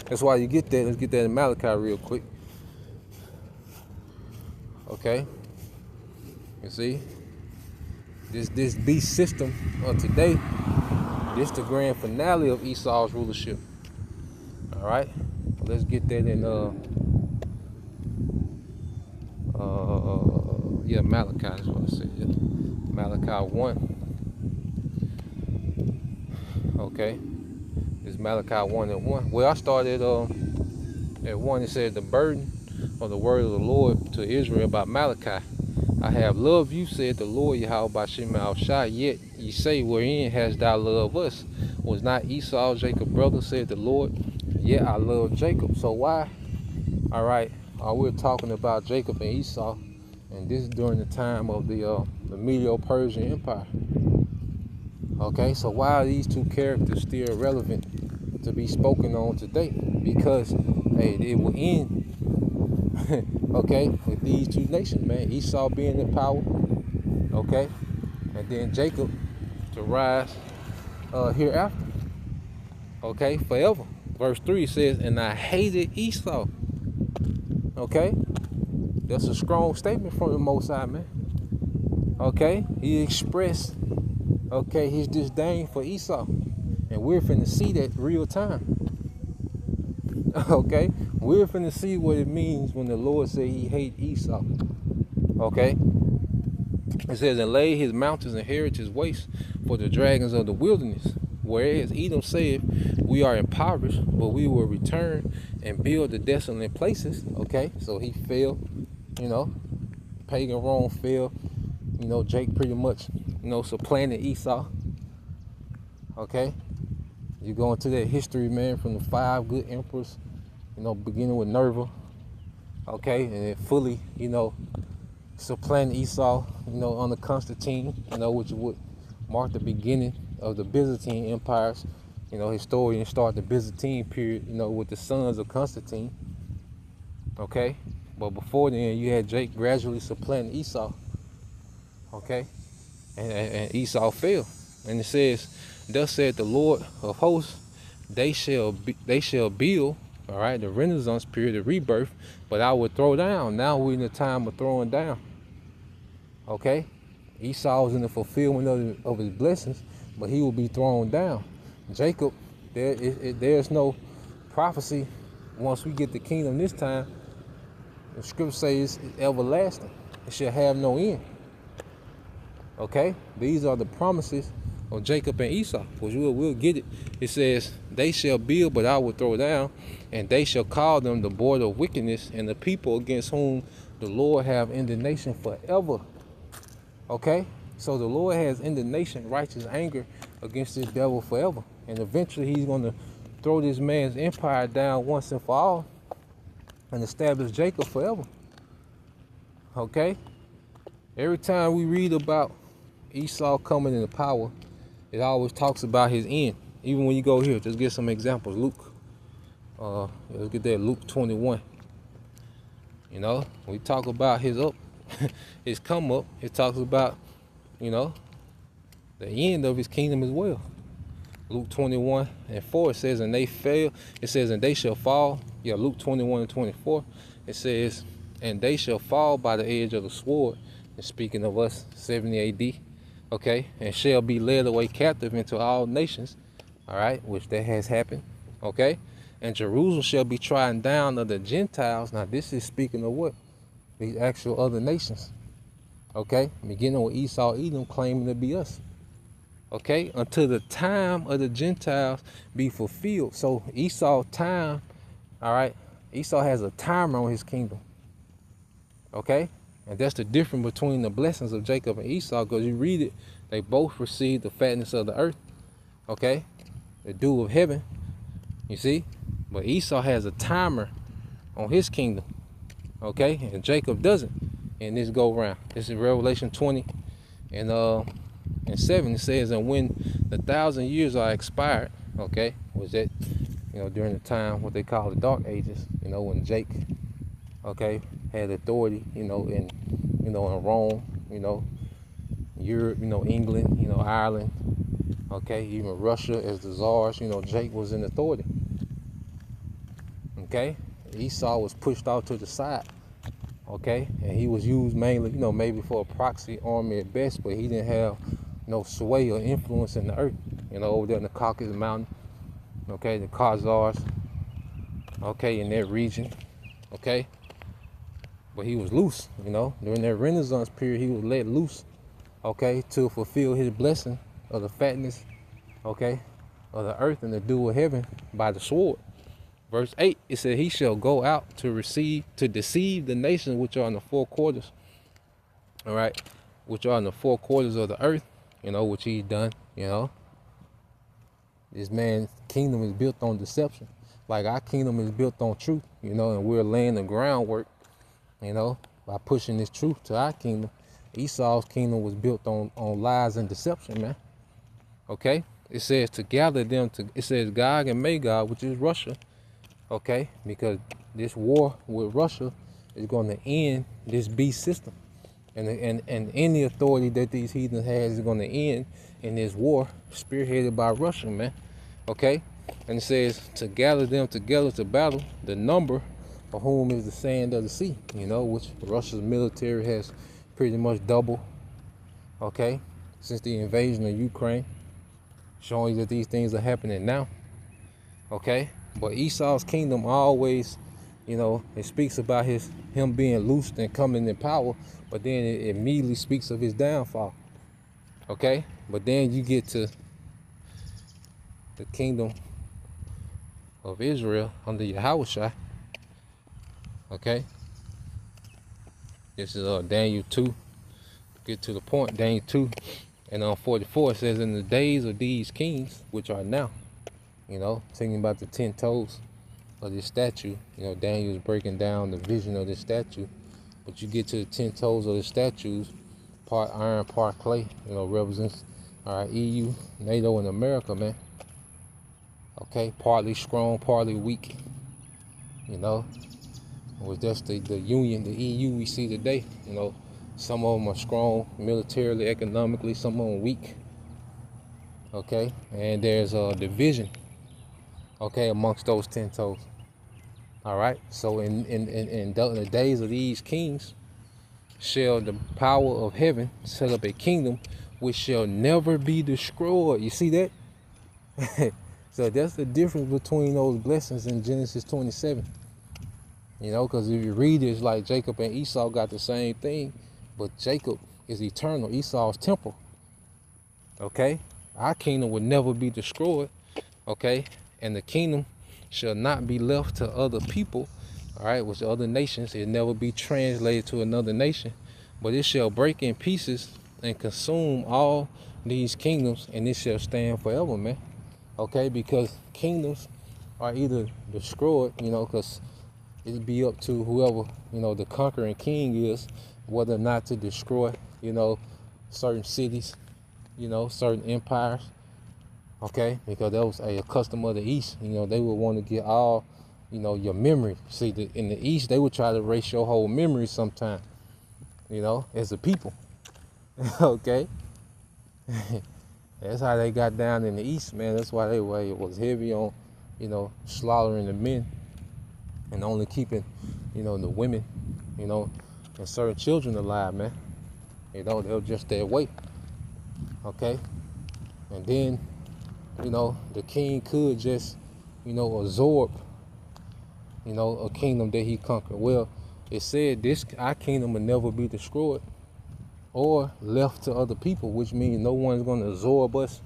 That's why you get that. Let's get that in Malachi real quick. Okay? You see? This beast system of today, this the grand finale of Esau's rulership. All right? Let's get that in yeah, Malachi, that's what I said. Yeah. Malachi 1. Okay. It's Malachi 1 and 1. Well, I started at 1. It said, the burden of the word of the Lord to Israel by Malachi. I have loved you, said the Lord Yahweh by Shem Shai. Yet ye say, wherein hast thou loved us? Was not Esau Jacob's brother, said the Lord? Yet I love Jacob. So why? All right. We're talking about Jacob and Esau, and this is during the time of the Medo-Persian Empire. Okay, so why are these two characters still relevant to be spoken on today? Because, hey, it will end, okay, with these two nations, man. Esau being in power, okay, and then Jacob to rise hereafter, okay, forever. Verse 3 says, and I hated Esau. Okay, that's a strong statement from the Most High, man. Okay, he expressed, okay, his disdain for Esau, and we're finna see that real time. Okay, we're finna see what it means when the Lord said he hate Esau. Okay, it says, and lay his mountains and heritage his waste for the dragons of the wilderness. Whereas Edom said, we are impoverished, but we will return and build the desolate places. Okay, so he fell, you know, pagan Rome fell, you know, Jake pretty much, you know, supplanted Esau. Okay, you go into that history, man, from the 5 good emperors, you know, beginning with Nerva. Okay, and it fully, you know, supplanted Esau, you know, under Constantine, you know, which would mark the beginning of the Byzantine empires. You know, historians start the Byzantine period, you know, with the sons of Constantine. Okay, but before then, you had Jake gradually supplanting Esau. Okay, and Esau fell, and it says, thus said the Lord of hosts, they shall build. All right, the Renaissance period, the rebirth, but I will throw down. Now we're in the time of throwing down. Okay, Esau was in the fulfillment of his blessings, but he will be thrown down. Jacob, There's no prophecy once we get the kingdom this time. The scripture says it's everlasting. It shall have no end. Okay? These are the promises of Jacob and Esau. Which we'll get it. It says, they shall build, but I will throw down, and they shall call them the border of wickedness, and the people against whom the Lord have indignation forever. Okay? So the Lord has indignation, righteous anger against this devil forever. And eventually he's going to throw this man's empire down once and for all and establish Jacob forever. Okay? Every time we read about Esau coming into power, it always talks about his end. Even when you go here, just get some examples. Luke, let's get that, Luke 21. You know, we talk about his his come up. It talks about, you know, the end of his kingdom as well. Luke 21:4, it says, and they fail. It says, and they shall fall. Yeah, Luke 21:24, it says, and they shall fall by the edge of the sword. And speaking of us, 70 AD, okay, and shall be led away captive into all nations, all right, which that has happened, okay, and Jerusalem shall be trodden down of the Gentiles. Now, this is speaking of what? These actual other nations, okay, beginning with Esau, Edom, claiming to be us. Okay, until the time of the Gentiles be fulfilled. So Esau's time, all right, Esau has a timer on his kingdom. Okay, and that's the difference between the blessings of Jacob and Esau, because you read it, they both received the fatness of the earth. Okay, the dew of heaven, you see, but Esau has a timer on his kingdom. Okay, and Jacob doesn't in this go round. This is Revelation 20 and 7, it says, and when the 1,000 years are expired, okay, was that, you know, during the time what they call the Dark Ages, you know, when Jake, okay, had authority, you know, in Rome, you know, Europe, you know, England, you know, Ireland, okay, even Russia as the czars, you know, Jake was in authority. Okay, Esau was pushed off to the side. Okay, and he was used mainly, you know, maybe for a proxy army at best, but he didn't have no sway or influence in the earth, you know, over there in the Caucasus Mountain, okay, the Khazars, okay, in that region, okay, but he was loose, you know, during that Renaissance period, he was let loose, okay, to fulfill his blessing of the fatness, okay, of the earth and the dew of heaven by the sword. Verse 8, it said, he shall go out to deceive the nations which are in the four quarters, all right, which are in the four quarters of the earth, you know, which he's done, you know. This man's kingdom is built on deception. Like our kingdom is built on truth, you know, and we're laying the groundwork, you know, by pushing this truth to our kingdom. Esau's kingdom was built on lies and deception, man. Okay? It says to gather them to, it says Gog and Magog, which is Russia, okay? Because this war with Russia is going to end this beast system. And any authority that these heathens has is going to end in this war spearheaded by Russia, man. Okay? And it says to gather them together to battle, the number of whom is the sand of the sea, you know, which Russia's military has pretty much doubled, okay, since the invasion of Ukraine, showing that these things are happening now, okay? But Esau's kingdom always, you know, it speaks about him being loosed and coming in power, but then it immediately speaks of his downfall. Okay? But then you get to the kingdom of Israel under Yahushua. Okay? This is Daniel 2. Get to the point, Daniel 2 and 44, it says, in the days of these kings, which are now, you know, thinking about the 10 toes of this statue, you know, Daniel's breaking down the vision of this statue, but you get to the 10 toes of the statues, part iron, part clay, you know, represents, all right, EU, NATO, and America, man. Okay, partly strong, partly weak, you know, was just the union, the EU we see today, you know, some of them are strong militarily, economically, some of them weak, okay, and there's a division, okay, amongst those 10 toes. All right, so in the days of these kings shall the power of heaven set up a kingdom which shall never be destroyed. You see that? So that's the difference between those blessings in Genesis 27. You know, because if you read it, it's like Jacob and Esau got the same thing, but Jacob is eternal. Esau is temporal. Okay? Our kingdom will never be destroyed. Okay? And the kingdom shall not be left to other people, all right, which other nations. It never be translated to another nation, but it shall break in pieces and consume all these kingdoms, and it shall stand forever, man. Okay? Because kingdoms are either destroyed, you know, because it'd be up to whoever, you know, the conquering king is, whether or not to destroy, you know, certain cities, you know, certain empires, okay? Because that was a custom of the East. You know, they would want to get all, you know, your memory. See, in the East, they would try to erase your whole memory sometime, you know, as a people, okay? That's how they got down in the East, man. That's why it was heavy on, you know, slaughtering the men, and only keeping, you know, the women, you know, and certain children alive, man. You know, they'll just stay away. Okay? And then, you know, the king could just, you know, absorb, you know, a kingdom that he conquered. Well, it said our kingdom will never be destroyed or left to other people, which means no one's gonna absorb us,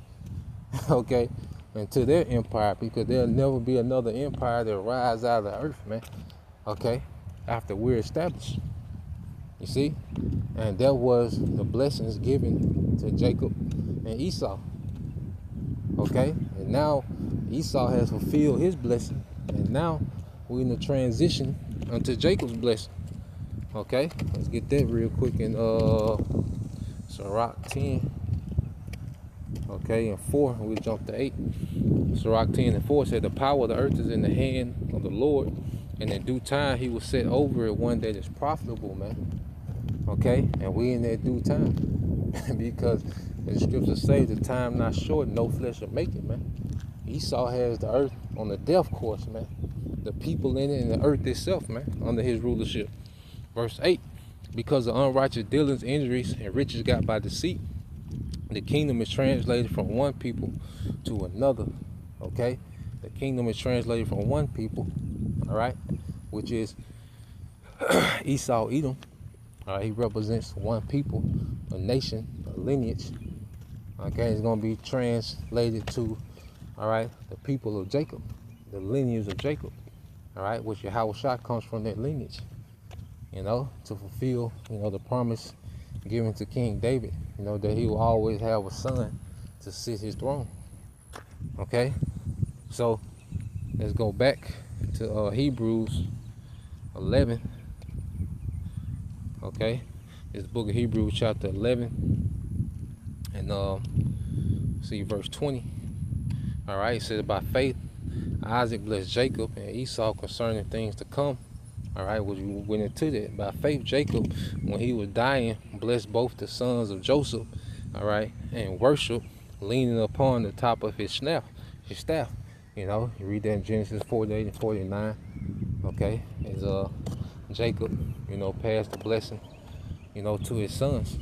okay, into their empire, because there'll never be another empire that rise out of the earth, man, okay, after we're established. You see? And that was the blessings given to Jacob and Esau, okay? And now Esau has fulfilled his blessing, and now we're in the transition unto Jacob's blessing, okay? Let's get that real quick in Sirach 10. Okay, and 4, we jump to 8. Sirach 10 and 4 said, the power of the earth is in the hand of the Lord, and in due time he will set over it one that is profitable, man. Okay, and we in that due time. Because the scriptures say the time not short, no flesh will make it, man. Esau has the earth on the death course, man. The people in it and the earth itself, man, under his rulership. Verse 8, because of unrighteous dealings, injuries, and riches got by deceit, the kingdom is translated from one people to another, okay? The kingdom is translated from one people, all right, which is Esau, Edom. All right, he represents one people, a nation, a lineage. Okay, it's going to be translated to, all right, the people of Jacob, the lineage of Jacob, all right, which Yahushua comes from that lineage, you know, to fulfill, you know, the promise given to King David, you know, that he will always have a son to sit his throne. Okay, so let's go back to Hebrews 11. Okay, this book of Hebrews chapter 11, and see verse 20. All right, it says, by faith Isaac blessed Jacob and Esau concerning things to come. All right, which we went into that. By faith, Jacob, when he was dying, blessed both the sons of Joseph, all right, and worship, leaning upon the top of his staff. You know, you read that in Genesis 48 and 49. Okay, as Jacob, you know, passed the blessing, you know, to his sons.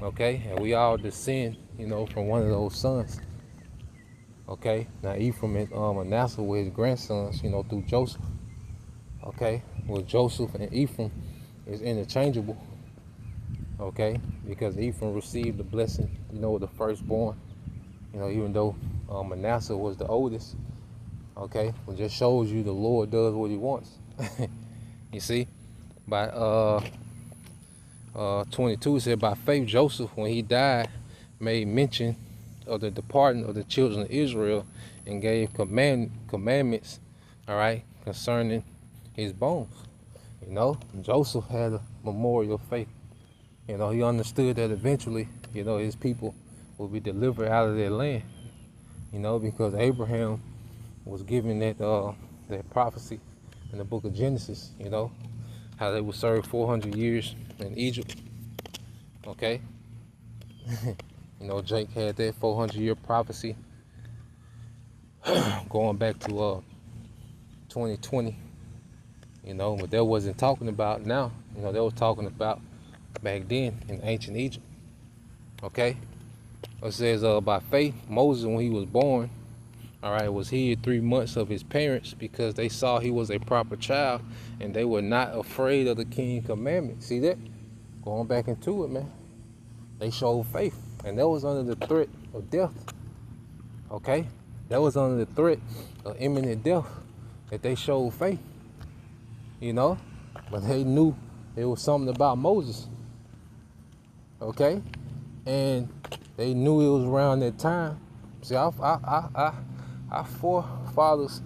Okay, and we all descend, you know, from one of those sons. Okay, now Ephraim and Manasseh were his grandsons, you know, through Joseph. Okay, well, Joseph and Ephraim is interchangeable, okay, because Ephraim received the blessing, you know, the firstborn, you know, even though Manasseh was the oldest, okay, it just shows you the Lord does what he wants. You see, by 22 it said, by faith Joseph, when he died, made mention of the departing of the children of Israel and gave commandments, all right, concerning his bones. You know, Joseph had a memorial of faith. You know, he understood that eventually, you know, his people will be delivered out of their land. You know, because Abraham was given that prophecy in the book of Genesis, you know, how they would serve 400 years in Egypt. Okay. You know, Jake had that 400-year prophecy going back to 2020. You know, but that wasn't talking about now. You know, they was talking about back then in ancient Egypt. Okay? It says, by faith, Moses, when he was born, all right, was hid 3 months of his parents because they saw he was a proper child and they were not afraid of the king's commandment. See that? Going back into it, man. They showed faith, and that was under the threat of death. Okay? That was under the threat of imminent death that they showed faith. You know? But they knew it was something about Moses. Okay? And they knew it was around that time. See, our forefathers,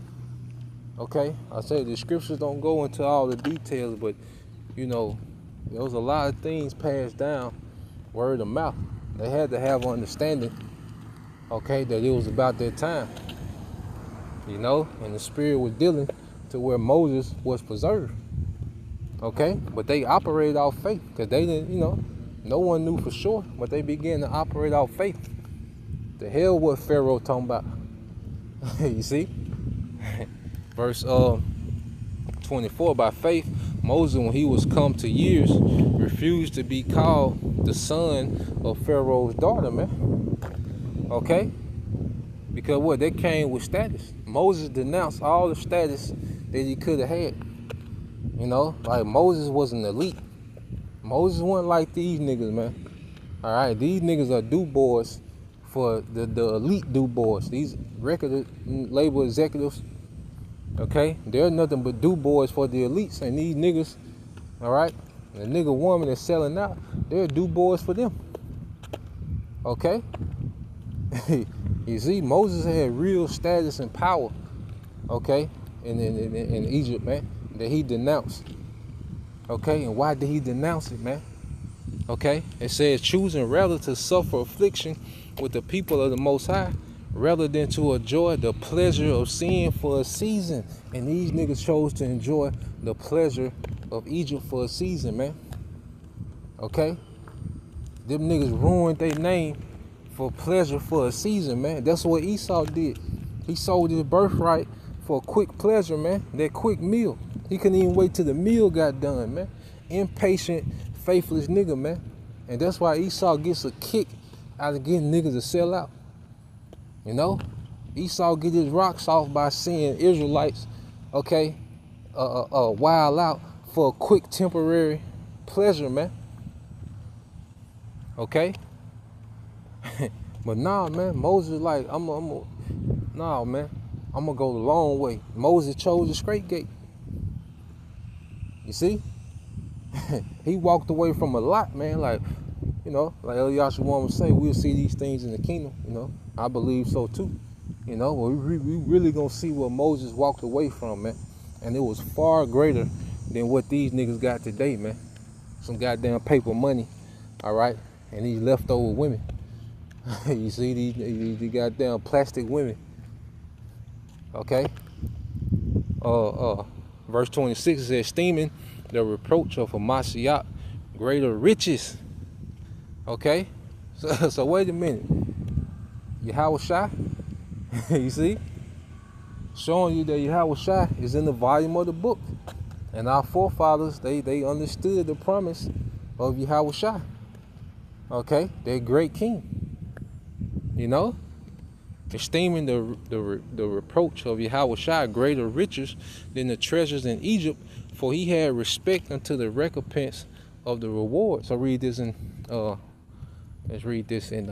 okay, I say the scriptures don't go into all the details, but you know, there was a lot of things passed down word of mouth. They had to have understanding, okay, that it was about that time, you know, and the spirit was dealing to where Moses was preserved, okay, but they operated off faith because they didn't, you know, no one knew for sure, but they began to operate off faith. The hell what Pharaoh talking about? You see? Verse 24, by faith, Moses, when he was come to years, refused to be called the son of Pharaoh's daughter, man. Okay? Because what? They came with status. Moses denounced all the status that he could have had. You know? Like Moses was an elite. Moses wasn't like these niggas, man. Alright? These niggas are do boys for the elite do boys. These record label executives, okay? They're nothing but do boys for the elites. And these niggas, alright? The nigga woman that's selling out, they're do boys for them. Okay? You see, Moses had real status and power, okay, in Egypt, man, that he denounced. Okay, and why did he denounce it, man? Okay, it says choosing rather to suffer affliction with the people of the Most High rather than to enjoy the pleasure of sin for a season. And these niggas chose to enjoy the pleasure of Egypt for a season, man. Okay, them niggas ruined their name for pleasure for a season, man. That's what Esau did. He sold his birthright for a quick pleasure, man. That quick meal. He couldn't even wait till the meal got done, man. Impatient, faithless nigga, man. And that's why Esau gets a kick out of getting niggas to sell out. You know? Esau get his rocks off by seeing Israelites, okay, wild out for a quick temporary pleasure, man. Okay? But nah, man, Moses like, nah, man, I'm gonna go the long way. Moses chose the straight gate. You see? He walked away from a lot, man. Like, you know, like Eliashua would say, we'll see these things in the kingdom, you know. I believe so too. You know, we really gonna see what Moses walked away from, man. And it was far greater than what these niggas got today, man. Some goddamn paper money, all right? And these leftover women. You see these goddamn plastic women. Okay? Verse 26 says, esteeming the reproach of Hamashiach greater riches. Okay? So wait a minute. Yahweh Shai, you see? Showing you that Yahweh Shai is in the volume of the book. And our forefathers, they understood the promise of Yahweh Shai. Okay? Their great king. You know? Esteeming the reproach of Yahweh Shai greater riches than the treasures in Egypt, for he had respect unto the recompense of the reward. So read this in let's read this in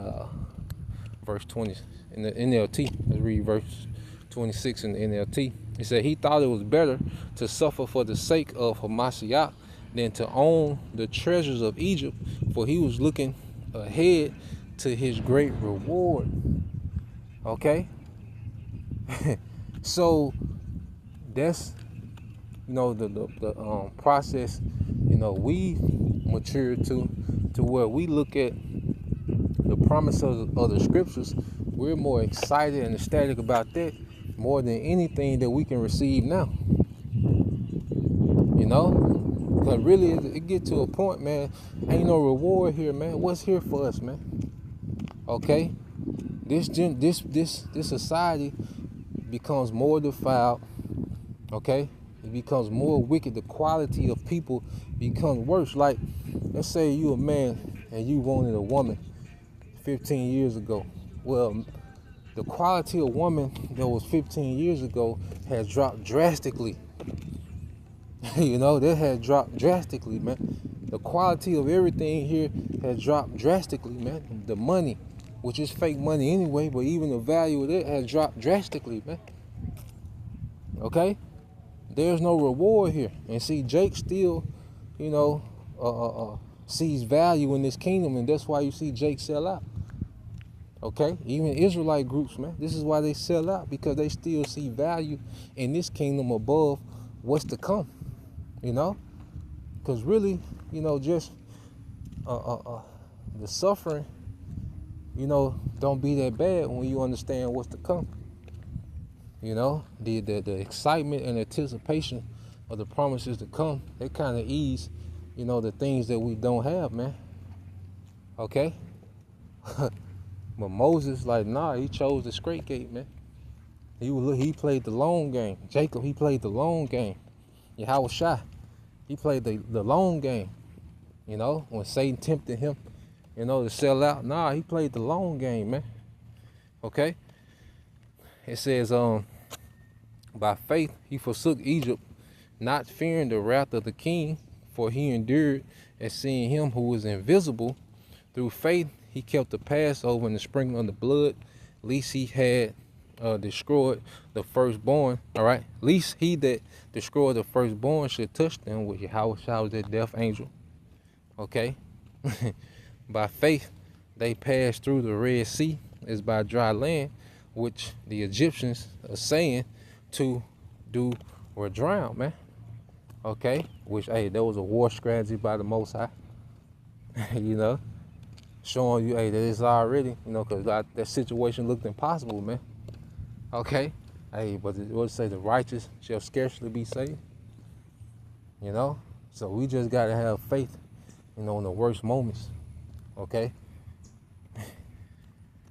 verse 20 in the NLT. Let's read verse 26 in the NLT. It said he thought it was better to suffer for the sake of Hamashiach than to own the treasures of Egypt, for he was looking ahead to his great reward. Okay? So that's, you know, the process, you know, we mature to where we look at the promise of the scriptures. We're more excited and ecstatic about that more than anything that we can receive now. You know? Because really it get to a point, man, ain't no reward here, man. What's here for us, man? Okay? This society becomes more defiled, okay? It becomes more wicked. The quality of people becomes worse. Like, let's say you a man and you wanted a woman 15 years ago. Well, the quality of woman that was 15 years ago has dropped drastically. You know, that has dropped drastically, man. The quality of everything here has dropped drastically, man. The money, which is fake money anyway, but even the value of it has dropped drastically, man. Okay? There's no reward here. And see, Jake still, you know, sees value in this kingdom, and that's why you see Jake sell out. Okay? Even Israelite groups, man, this is why they sell out, because they still see value in this kingdom above what's to come. You know? Because really, you know, just the suffering, you know, don't be that bad when you understand what's to come. You know, the excitement and anticipation of the promises to come, they kind of ease, you know, the things that we don't have, man. Okay? But Moses, like, nah, he chose the straight gate, man. He played the long game. Jacob, he played the long game. Yahushua, he played the long game. You know, when Satan tempted him, you know, to sell out, nah, he played the long game, man. Okay? It says, by faith he forsook Egypt, not fearing the wrath of the king, for he endured as seeing him who was invisible. Through faith he kept the Passover and the sprinkling of the blood, lest he had destroyed the firstborn. All right, least he that destroyed the firstborn should touch them, with Yahushua was that death angel. Okay? By faith they passed through the Red Sea as by dry land, which the Egyptians are saying to do or drown, man. Okay? Which, hey, that was a war strategy by the Most High. You know? Showing you, hey, that it's already, you know, because that situation looked impossible, man. Okay? Hey, but it would say the righteous shall scarcely be saved. You know? So we just got to have faith, you know, in the worst moments. Okay?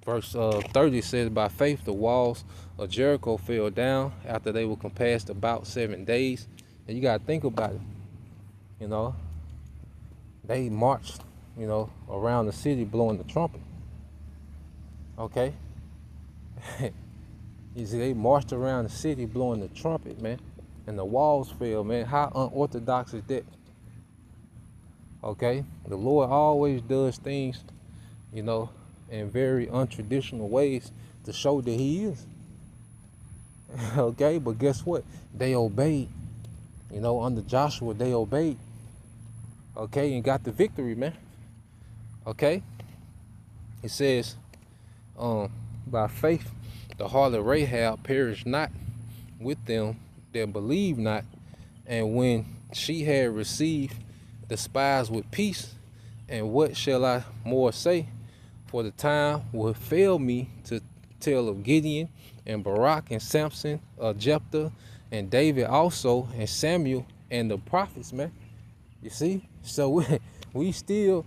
Verse 30 says, by faith the walls of Jericho fell down after they were compassed about 7 days. And you got to think about it. You know, they marched, you know, around the city blowing the trumpet. Okay? You see, they marched around the city blowing the trumpet, man. And the walls fell, man. How unorthodox is that? Okay? The Lord always does things, you know, in very untraditional ways to show that he is. Okay, but guess what? They obeyed. You know, under Joshua, they obeyed. Okay, and got the victory, man. Okay? It says, by faith, the harlot Rahab perished not with them that believed not, and when she had received the spies with peace, and what shall I more say? For the time will fail me to tell of Gideon and Barak and Samson, Jephthah and David also, and Samuel and the prophets, man. You see? So we still,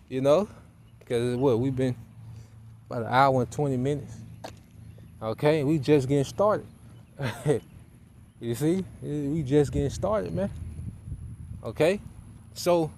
you know, because what, we've been about an hour and 20 minutes. Okay, we just getting started. You see? We just getting started, man. Okay? So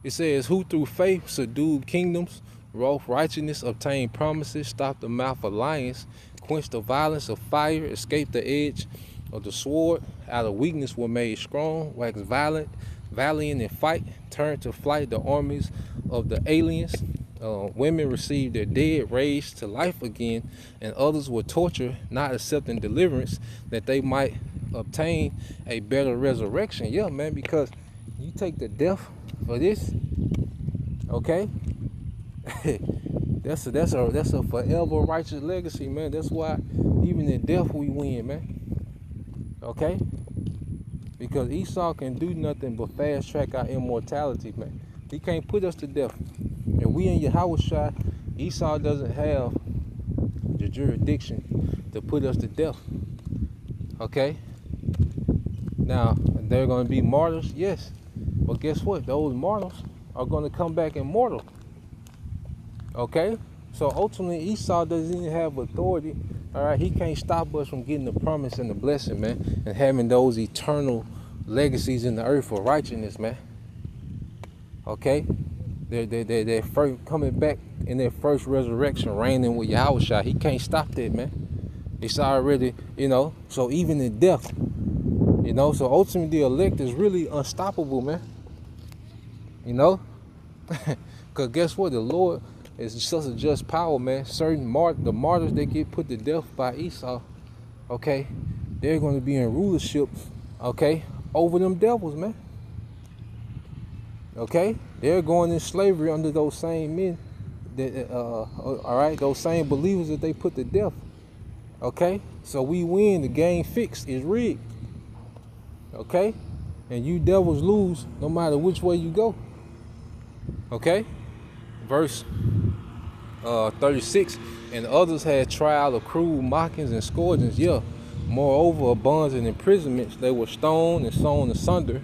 it says, who through faith subdued kingdoms, wrought righteousness, obtained promises, stopped the mouth of lions, quenched the violence of fire, escaped the edge of the sword, out of weakness were made strong, waxed valiant in fight, turned to flight the armies of the aliens. Women received their dead raised to life again, and others were tortured, not accepting deliverance, that they might obtain a better resurrection. Yeah, man, because you take the death for this, okay? That's a forever righteous legacy, man. That's why even in death we win, man. Okay? Because Esau can do nothing but fast track our immortality, man. He can't put us to death. And we in Yahushua, Esau doesn't have the jurisdiction to put us to death. Okay? Now, they're going to be martyrs, yes. But guess what? Those martyrs are going to come back immortal. Okay? So ultimately, Esau doesn't even have authority. All right? He can't stop us from getting the promise and the blessing, man. And having those eternal legacies in the earth for righteousness, man. Okay? They're first coming back in their first resurrection, reigning with Yahushua. He can't stop that, man. It's already, so even in death, so ultimately the elect is really unstoppable, man. Because guess what? The Lord is such a just power, man. The martyrs that get put to death by Esau, okay, they're going to be in rulership, okay, over them devils, man. Okay, they're going in slavery under those same men, all right, those same believers that they put to death. Okay, so we win. The game fixed. It's rigged. Okay, and you devils lose no matter which way you go. Okay, verse 36. And others had trial of cruel mockings and scourgings. Yeah, moreover, of bonds and imprisonments. They were stoned and sawn asunder.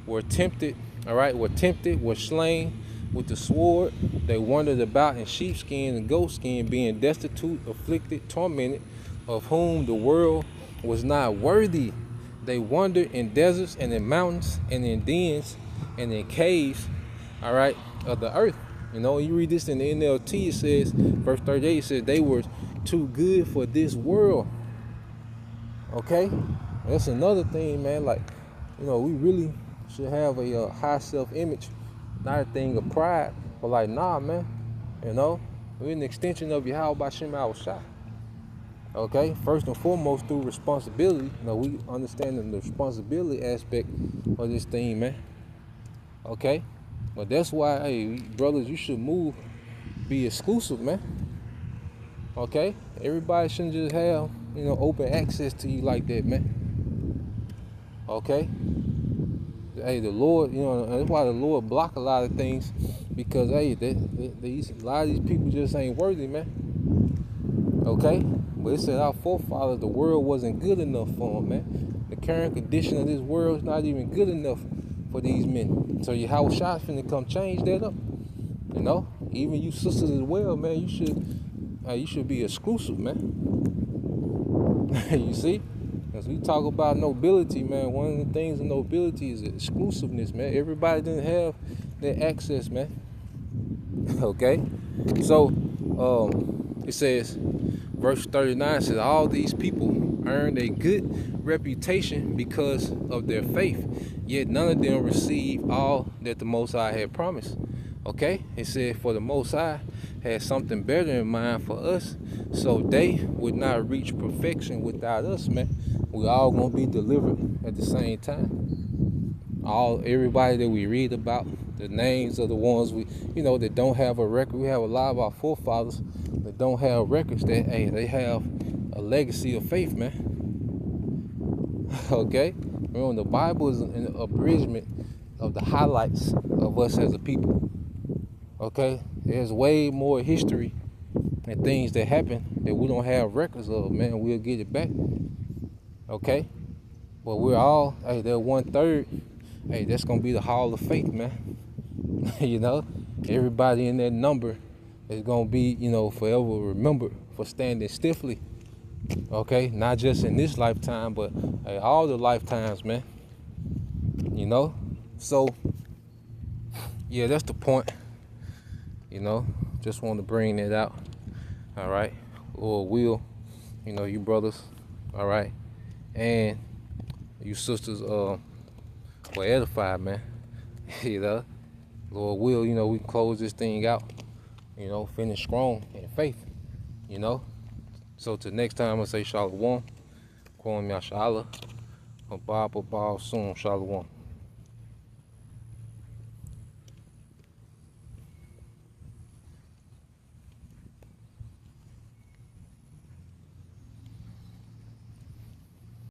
Were tempted. All right, were tempted. Were slain with the sword. They wandered about in sheepskin and goatskin, being destitute, afflicted, tormented, of whom the world was not worthy. They wandered in deserts and in mountains and in dens and in caves, all right, of the earth. You read this in the NLT, it says, verse 38, it says, they were too good for this world. Okay? That's another thing, man. Like, we really should have a high self-image, not a thing of pride, but like, nah, man. We're an extension of Yahweh B'Shem Yahushua. Okay, first and foremost through responsibility. We understand the responsibility aspect of this thing, man. Okay, but that's why, hey, brothers, you should be exclusive, man. Okay, everybody shouldn't just have, open access to you like that, man. Okay, hey, the Lord, that's why the Lord block a lot of things, because hey, a lot of these people just ain't worthy, man. Okay. But it said our forefathers, the world wasn't good enough for them, man. The current condition of this world is not even good enough for these men. So Yahushua finna come change that up. Even you sisters as well, man. You should be exclusive, man. You see? As we talk about nobility, man, one of the things of nobility is exclusiveness, man. Everybody didn't have that access, man. Okay? So, it says, verse 39 says, all these people earned a good reputation because of their faith, yet none of them received all that the Most High had promised. Okay? It said, for the Most High had something better in mind for us, so they would not reach perfection without us, man. We all gonna be delivered at the same time. Everybody that we read about, the names of the ones that don't have a record. We have a lot of our forefathers that don't have records that, hey, they have a legacy of faith, man. Okay? Remember, the Bible is an abridgment of the highlights of us as a people. Okay? There's way more history and things that happen that we don't have records of, man. We'll get it back. Okay? But we're all, hey, they're 1/3. Hey, that's going to be the hall of faith, man. Everybody in that number is going to be, forever remembered for standing stiffly. Okay? Not just in this lifetime, but hey, all the lifetimes, man. So, yeah, that's the point. Just want to bring that out. All right? Or will, you brothers. All right? And you sisters, were edified, man. Lord will, we can close this thing out, finish strong in faith, So till next time, I say Shalom, Kwam Yashala, Abba soon, Shalom.